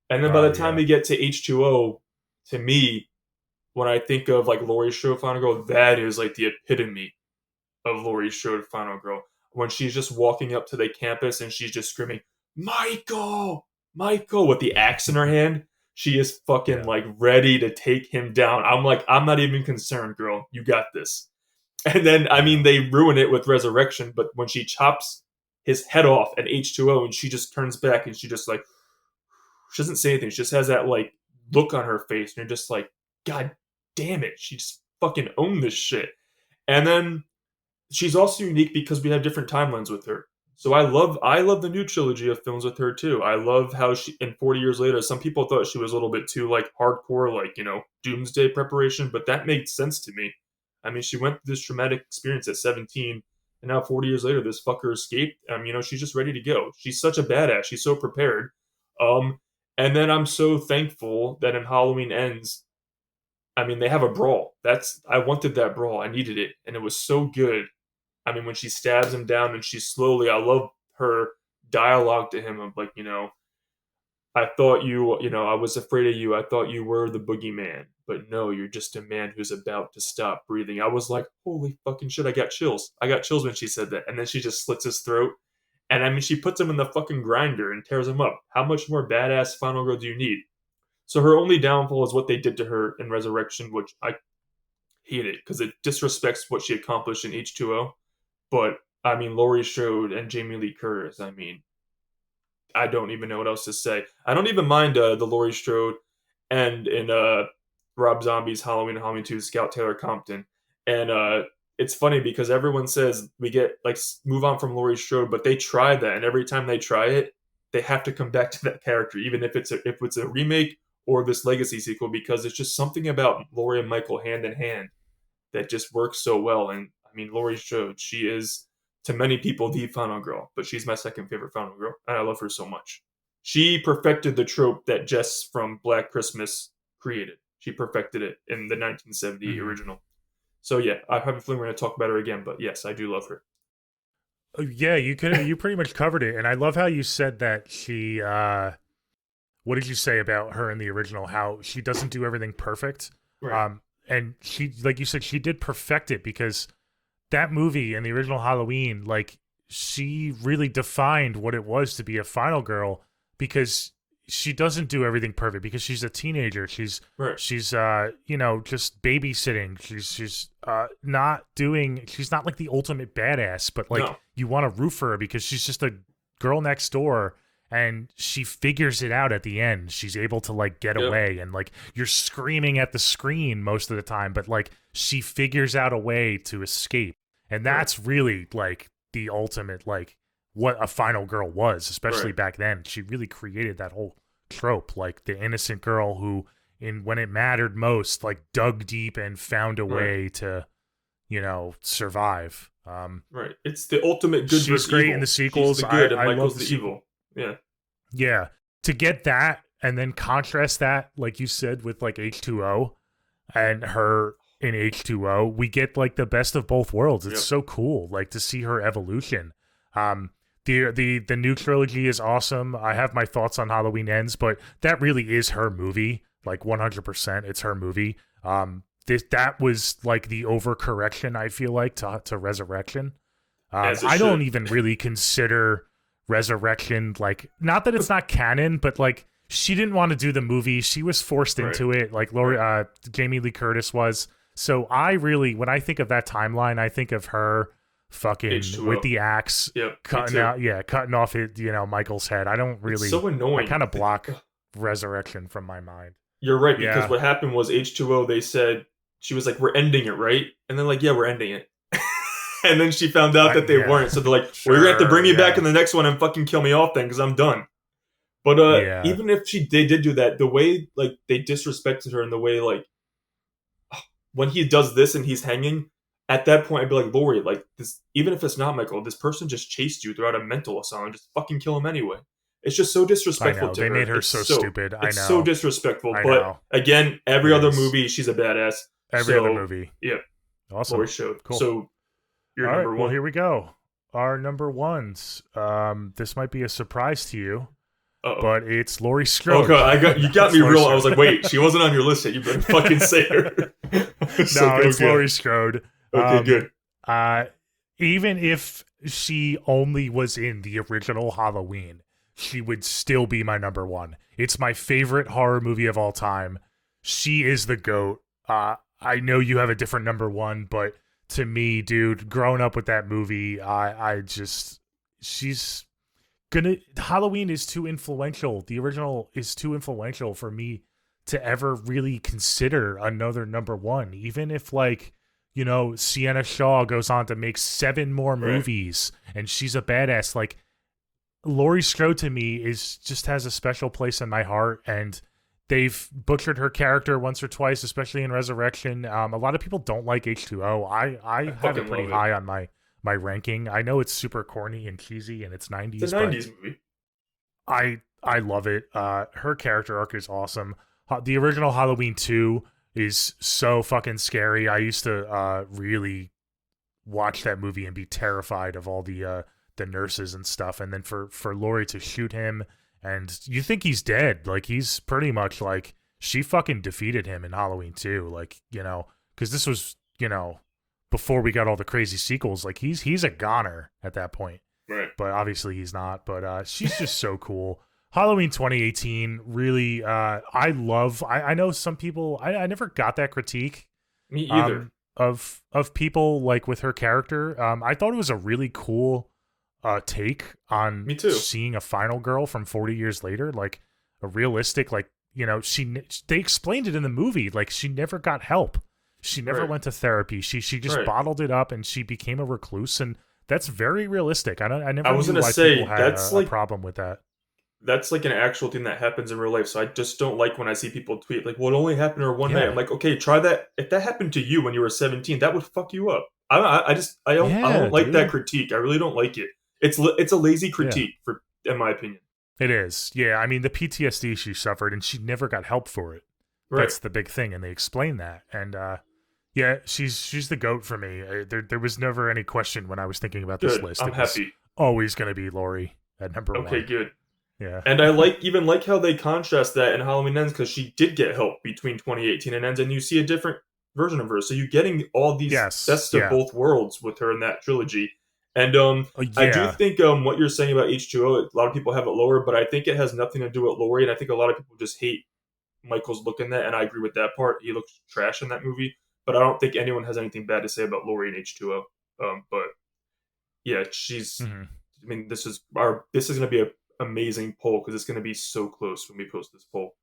And then by Oh the time yeah. we get to H2O, to me, when I think of like Laurie Strode Final Girl, that is like the epitome of Laurie Strode Final Girl. When she's just walking up to the campus and she's just screaming, Michael! Michael! With the axe in her hand. She is fucking Yeah. like ready to take him down. I'm like, I'm not even concerned, girl. You got this. And then, I mean, Yeah. they ruin it with Resurrection, but when she chops his head off at H2O and she just turns back and she just like, she doesn't say anything. She just has that like look on her face, and you're just like, God damn it, she just fucking owned this shit. And then she's also unique because we have different timelines with her. So I love the new trilogy of films with her too. I love how she in 40 years later, some people thought she was a little bit too like hardcore, like, doomsday preparation, but that made sense to me. I mean, she went through this traumatic experience at 17, and now 40 years later, this fucker escaped. She's just ready to go. She's such a badass. She's so prepared. Um, and then I'm so thankful that in Halloween Ends, I mean, they have a brawl. I wanted that brawl. I needed it, and it was so good. I mean, when she stabs him down and she's slowly, I love her dialogue to him of like, I thought I was afraid of you. I thought you were the boogeyman, but no, you're just a man who's about to stop breathing. I was like, holy fucking shit, I got chills. I got chills when she said that. And then she just slits his throat. And I mean, she puts him in the fucking grinder and tears him up. How much more badass final girl do you need? So her only downfall is what they did to her in Resurrection, which I hated because it disrespects what she accomplished in H2O. But I mean, Laurie Strode and Jamie Lee Curtis. I mean, I don't even know what else to say. I don't even mind the Laurie Strode and in Rob Zombie's Halloween and Halloween 2 Scout Taylor Compton. And it's funny because everyone says we get like move on from Laurie Strode, but they try that, and every time they try it, they have to come back to that character, even if it's a remake or this legacy sequel, because it's just something about Laurie and Michael hand in hand that just works so well. And I mean, Laurie Strode, she is to many people the final girl, but she's my second favorite final girl, and I love her so much. She perfected the trope that Jess from Black Christmas created. She perfected it in the 1970 Mhm. original. So yeah, I have a feeling we're going to talk about her again, but yes, I do love her. Yeah, you pretty much covered it, and I love how you said that she. What did you say about her in the original? How she doesn't do everything perfect, Right. and she, like you said, she did perfect it because that movie and the original Halloween, like she really defined what it was to be a final girl because she doesn't do everything perfect because she's a teenager. Right. She's just babysitting. She's not like the ultimate badass, but like No. you want to root for her because she's just a girl next door and she figures it out at the end. She's able to like get Yep. away and like you're screaming at the screen most of the time, but like she figures out a way to escape. And that's really like the ultimate, like what a final girl was, especially Right. back then. She really created that whole trope, like the innocent girl who, in when it mattered most, like dug deep and found a Right. way to, survive. Right. It's the ultimate good She's versus great evil. in the She's sequels. the good and I love Michael's the the sequel. evil. Yeah. Yeah, to get that and then contrast that, like you said, with like H2O and her in H2O, we get like the best of both worlds. It's Yep. so cool, like to see her evolution. The new trilogy is awesome. I have my thoughts on Halloween Ends, but that really is her movie. Like 100%, it's her movie. That was like the overcorrection, I feel like, to Resurrection. As it I don't should. even really consider Resurrection, like, not that it's not canon, but like she didn't want to do the movie. She was forced Right. into it, like Jamie Lee Curtis was. So I really, when I think of that timeline, I think of her fucking H2O. with the axe, Yep. cutting off it, Michael's head. I don't really, It's so annoying. I kind of block Resurrection from my mind. You're right, because Yeah. what happened was H2O, they said, she was like, we're ending it, right? And then like, yeah, we're ending it. And then she found out that they Yeah. weren't. So they're like, well, you're going to have to bring me Sure, back yeah. in the next one and fucking kill me off then, because I'm done. But Yeah. even if they did do that, the way like they disrespected her and the way like when he does this and he's hanging, at that point I'd be like, Lori, like this, even if it's not Michael, this person just chased you throughout a mental asylum, just fucking kill him anyway. It's just so I disrespectful know. to They her. made her It's so stupid. I It's know. so disrespectful. I But know. again, every It other is. movie, she's a badass. Every So, other movie. Yeah, Awesome. Lori showed. Cool. So you're All right, number well, one. here we go. Our number ones. This might be a surprise to you, Uh-oh. but it's Laurie Strode. Okay, you got It's me Laurie real. I was Strode. like, wait, she wasn't on your list yet. You better fucking say her. No, it's Laurie Strode. Okay, good. Even if she only was in the original Halloween, she would still be my number one. It's my favorite horror movie of all time. She is the GOAT. I know you have a different number one, but to me, dude, growing up with that movie, Halloween is too influential. The original is too influential for me to ever really consider another number one, even if like, Sienna Shaw goes on to make 7 more movies and she's a badass. Like Laurie Strode to me just has a special place in my heart, and they've butchered her character once or twice, especially in Resurrection. A lot of people don't like H2O. I have it pretty high on my ranking. I know it's super corny and cheesy and it's 90s. It's a 90s movie. I love it. Her character arc is awesome. The original Halloween 2 is so fucking scary. I used to really watch that movie and be terrified of all the nurses and stuff. And then for Laurie to shoot him, and you think he's dead. Like he's pretty much like she fucking defeated him in Halloween 2. Like, because this was, before we got all the crazy sequels. Like he's a goner at that point. Right. But obviously he's not. But she's just so cool. Halloween 2018, really, I know some people, I never got that critique. Me either. of people like with her character. I thought it was a really cool take on Me too. seeing a final girl from 40 years later, like a realistic, like, you know, they explained it in the movie, like she never got help. She never Right. went to therapy. She just Right. bottled it up and she became a recluse, and that's very realistic. I I never was knew gonna why people say had a problem with that. that's like an actual thing that happens in real life. So I just don't like when I see people tweet like, "Well, it only happened to her one night." I'm Yeah. like, okay, try that. If that happened to you when you were 17, that would fuck you up. I Yeah, don't like that dude. critique. I really don't like it. It's a lazy Yeah. critique for, in my opinion. It is. Yeah, I mean the PTSD she suffered and she never got help for it. Right. That's the big thing, and they explain that. And yeah, she's the goat for me. There was never any question when I was thinking about this Good. list. I'm It was happy. always going to be Lori at number Okay, one. good. Yeah. And I like how they contrast that in Halloween Ends because she did get help between 2018 and Ends, and you see a different version of her. So you're getting all these Yes. best of Yeah. both worlds with her in that trilogy. And I do Yeah. think what you're saying about H2O, a lot of people have it lower, but I think it has nothing to do with Laurie, and I think a lot of people just hate Michael's look in that, and I agree with that part. He looks trash in that movie, but I don't think anyone has anything bad to say about Laurie and H2O. But yeah, she's. Hmm. I mean, this is going to be an amazing poll because it's going to be so close when we post this poll.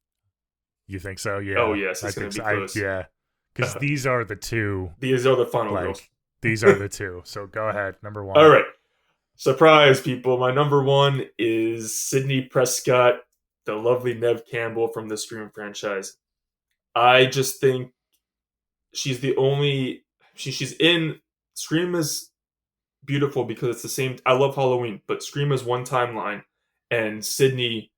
You think so? Oh Yeah. yes, I it's going think to so. be close. Yeah. Because these are the two. These are the final girls. Like, these are the two. So go ahead. Number one. All right, surprise, people. My number one is Sydney Prescott, the lovely Nev Campbell from the Scream franchise. I just think she's the only she's in Scream is beautiful because it's the same. I love Halloween, but Scream is one timeline, and Sydney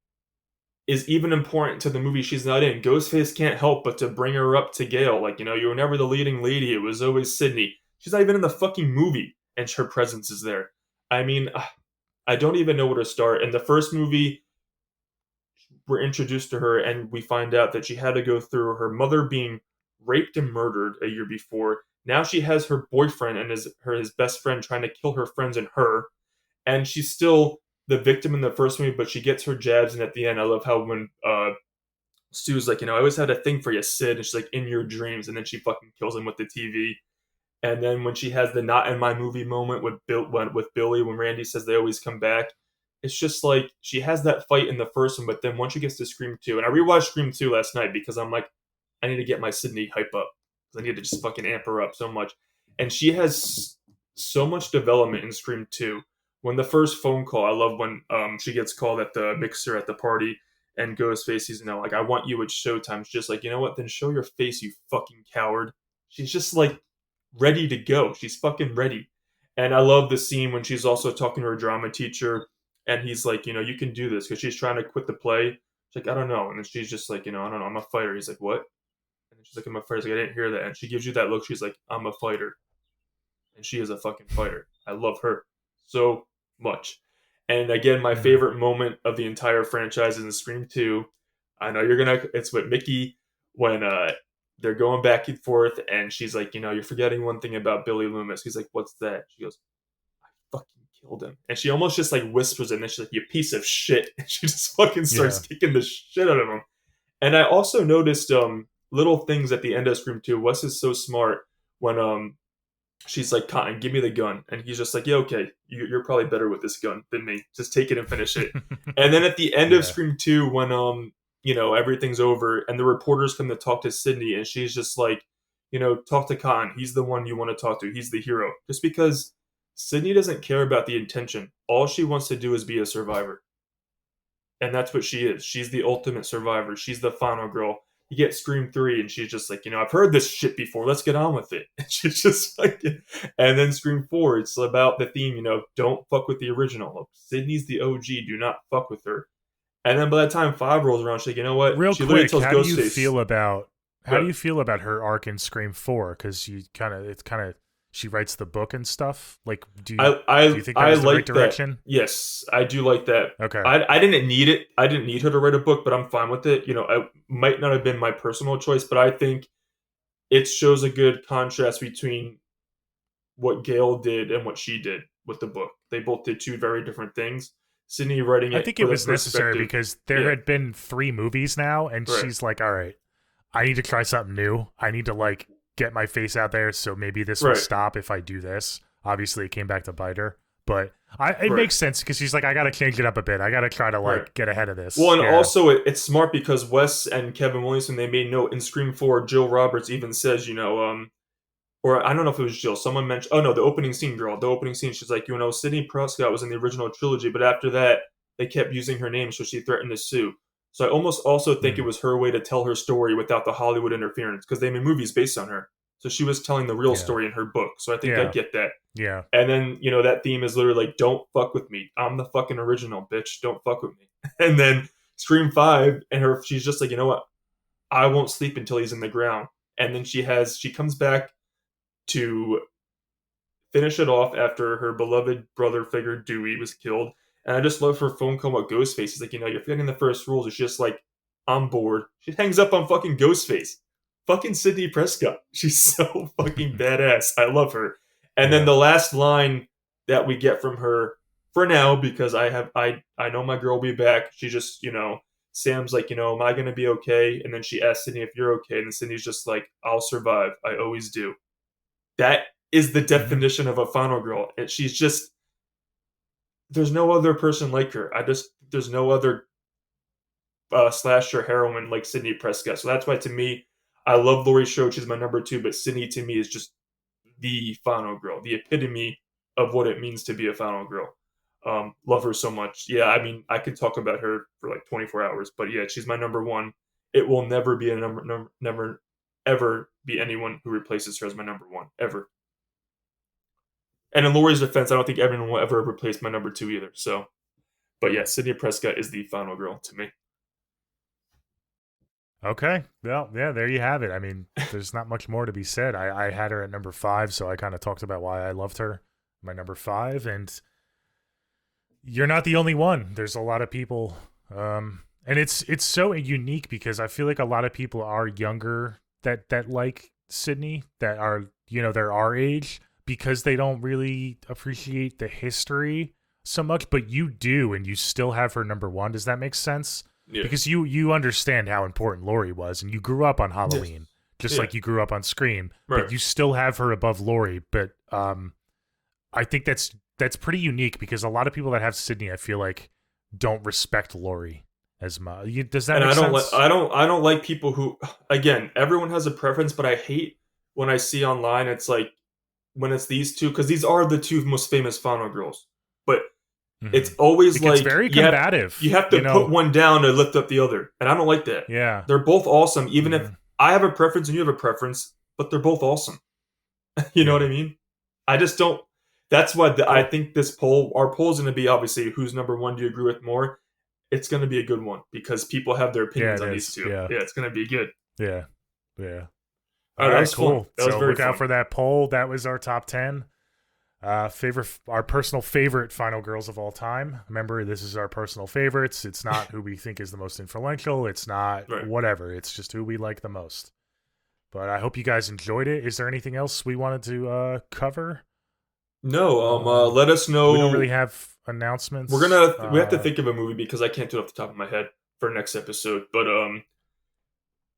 is even important to the movie she's not in. Ghostface can't help but to bring her up to Gale. Like, you were never the leading lady. It was always Sydney. She's not even in the fucking movie, and her presence is there. I mean, I don't even know where to start. In the first movie, we're introduced to her, and we find out that she had to go through her mother being raped and murdered a year before. Now she has her boyfriend and his best friend trying to kill her friends and her, and she's still the victim in the first movie, but she gets her jabs. And at the end, I love how when Stu's like, I always had a thing for you, Sid, and she's like, in your dreams, and then she fucking kills him with the TV. And then when she has the not in my movie moment with Billy, when Randy says they always come back, it's just like she has that fight in the first one, but then once she gets to Scream 2, and I rewatched Scream 2 last night because I'm like, I need to get my Sydney hype up. I need to just fucking amp her up so much. And she has so much development in Scream 2. When the first phone call, I love when she gets called at the mixer at the party and Ghostface, he's like, I want you at showtime. She's just like, you know what? Then show your face, you fucking coward. She's just like ready to go. She's fucking ready. And I love the scene when she's also talking to her drama teacher and he's like, you can do this because she's trying to quit the play. She's like, I don't know. And then she's just like, I don't know. I'm a fighter. He's like, what? And then she's like, I'm a fighter. He's like, I didn't hear that. And she gives you that look. She's like, I'm a fighter. And she is a fucking fighter. I love her so much. And again, my favorite moment of the entire franchise is in Scream 2. I know it's with Mickey when they're going back and forth and she's like, you're forgetting one thing about Billy Loomis. He's like, what's that? She goes, I fucking killed him. And she almost just like whispers it and then she's like, you piece of shit. And she just fucking starts kicking the shit out of him. And I also noticed little things at the end of Scream 2. Wes is so smart when she's like, Cotton, give me the gun. And he's just like, yeah, okay, you're probably better with this gun than me. Just take it and finish it. And then at the end of Scream 2, when, everything's over and the reporters come to talk to Sydney and she's just like, talk to Cotton. He's the one you want to talk to. He's the hero. Just because Sydney doesn't care about the intention. All she wants to do is be a survivor. And that's what she is. She's the ultimate survivor. She's the final girl. You get Scream 3 and she's just like, I've heard this shit before. Let's get on with it. And she's just like, and then Scream 4, it's about the theme, don't fuck with the original. Sydney's the OG. Do not fuck with her. And then by the time 5 rolls around, she's like, you know what? Real she literally quick, tells how do Ghostface. you feel about her arc in Scream 4? Because she writes the book and stuff. Like, do you think that was the right direction? That. Yes, I do like that. Okay. I didn't need it. I didn't need her to write a book, but I'm fine with it. I might not have been my personal choice, but I think it shows a good contrast between what Gail did and what she did with the book. They both did two very different things. Sydney writing it. I think it was necessary because there had been 3 movies now, and she's like, all right, I need to try something new. I need to get my face out there, so maybe this will stop if I do this. Obviously, it came back to bite her, but it makes sense because she's like, I got to change it up a bit. I got to try to like get ahead of this. Well, and also it's smart because Wes and Kevin Williamson, they made note in Scream 4, Jill Roberts even says, you know, or I don't know if it was Jill, someone mentioned, oh no, the opening scene girl, the opening scene, she's like, you know, Sidney Prescott was in the original trilogy, but after that, they kept using her name, so she threatened to sue. So I almost also think it was her way to tell her story without the Hollywood interference, because they made movies based on her. So she was telling the real story in her book. So I think I get that. Yeah. And then, you know, that theme is literally like, don't fuck with me. I'm the fucking original, bitch. Don't fuck with me. And then Scream 5, and she's just like, you know what? I won't sleep until he's in the ground. And then she comes back to finish it off after her beloved brother figure Dewey was killed. And I just love her phone call with Ghostface. He's like, you know, you're forgetting the first rules. It's just like, I'm bored. She hangs up on fucking Ghostface. Fucking Sidney Prescott. She's so fucking badass. I love her. And then the last line that we get from her for now, because I know my girl will be back. She just, you know, Sam's like, you know, am I going to be okay? And then she asks Sidney if you're okay. And Sidney's just like, I'll survive. I always do. That is the definition of a final girl. And she's just, there's no other person like her. There's no other slasher heroine like Sidney Prescott. So that's why, to me, I love Laurie Strode. She's my number 2, but Sidney to me is just the final girl, the epitome of what it means to be a final girl. Love her so much. Yeah, I mean, I could talk about her for like 24 hours, but yeah, she's my number 1. It will never be never ever be anyone who replaces her as my number 1 ever. And in Laurie's defense, I don't think everyone will ever replace my number 2 either. So, but yeah, Sidney Prescott is the final girl to me. Okay. Well, yeah, there you have it. I mean, there's not much more to be said. I had her at number 5, so I kind of talked about why I loved her. My number 5, and you're not the only one. There's a lot of people, and it's so unique because I feel like a lot of people are younger that like Sidney, that are, you know, they're our age, because they don't really appreciate the history so much, but you do, and you still have her number 1. Does that make sense? Yeah. Because you understand how important Laurie was, and you grew up on Halloween, just like you grew up on Scream, but you still have her above Laurie. But I think that's pretty unique, because a lot of people that have Sidney, I feel like, don't respect Laurie as much. Does that make sense? I don't like people who, again, everyone has a preference, but I hate when I see online, it's like, when it's these two, because these are the 2 most famous final girls, but it's always like, it's very combative. You have to put one down to lift up the other, and I don't like that. Yeah, they're both awesome. Even if I have a preference and you have a preference, but they're both awesome. You know what I mean? I just don't. That's why I think our poll is going to be, obviously, who's number 1. Do you agree with more? It's going to be a good one because people have their opinions on these 2. Yeah, it's going to be good. Yeah. All right, cool. So look out for that poll. That was our top 10. Our personal favorite final girls of all time. Remember, this is our personal favorites. It's not who we think is the most influential. It's not whatever. It's just who we like the most. But I hope you guys enjoyed it. Is there anything else we wanted to cover? No. Let us know. We don't really have announcements. We have to think of a movie, because I can't do it off the top of my head for next episode. But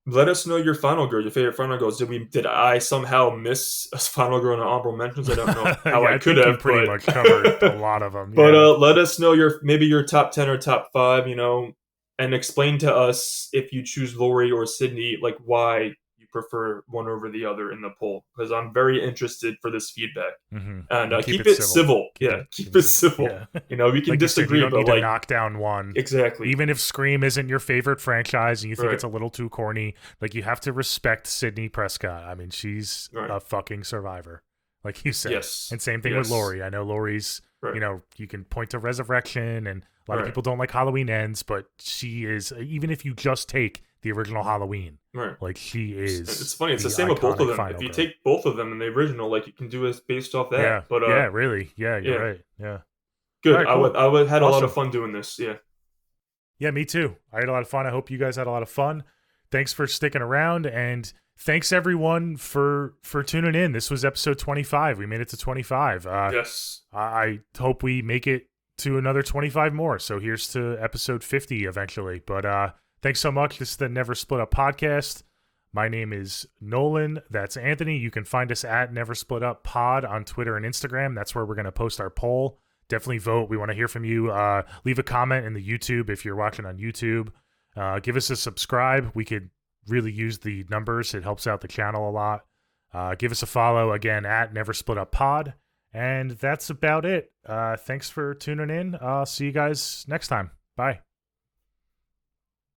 let us know your final girl, your favorite final girls. Did I somehow miss a final girl in honorable mentions? I don't know how I could have. Pretty much covered a lot of them. But let us know maybe your top 10 or top 5, you know, and explain to us, if you choose Laurie or Sidney, like why you prefer one over the other in the poll, because I'm very interested for this feedback. And keep it civil. Keep it civil. Yeah. You know, we can disagree, you don't need to knock down one. Exactly. Even if Scream isn't your favorite franchise and you think it's a little too corny, like, you have to respect Sidney Prescott. I mean, she's a fucking survivor, like you said. Yes. And same thing with Laurie. I know Laurie's, you know, you can point to Resurrection, and a lot of people don't like Halloween Ends, but she is, even if you just take the original Halloween, like, she is. It's funny. It's the same with both of them. If you take both of them in the original, like, you can do it based off that. Yeah. But really. Yeah, you're right. Yeah. Good. Right, cool. I would had a lot of fun doing this. Yeah. Yeah, me too. I had a lot of fun. I hope you guys had a lot of fun. Thanks for sticking around, and thanks everyone for tuning in. This was episode 25. We made it to 25. Yes. I hope we make it to another 25 more. So here's to episode 50 eventually. But thanks so much. This is the Never Split Up podcast. My name is Nolan. That's Anthony. You can find us at neversplituppod on Twitter and Instagram. That's where we're going to post our poll. Definitely vote. We want to hear from you. Leave a comment in the YouTube if you're watching on YouTube. Give us a subscribe. We could really use the numbers. It helps out the channel a lot. Give us a follow again at neversplituppod. And that's about it. Thanks for tuning in. I'll see you guys next time. Bye.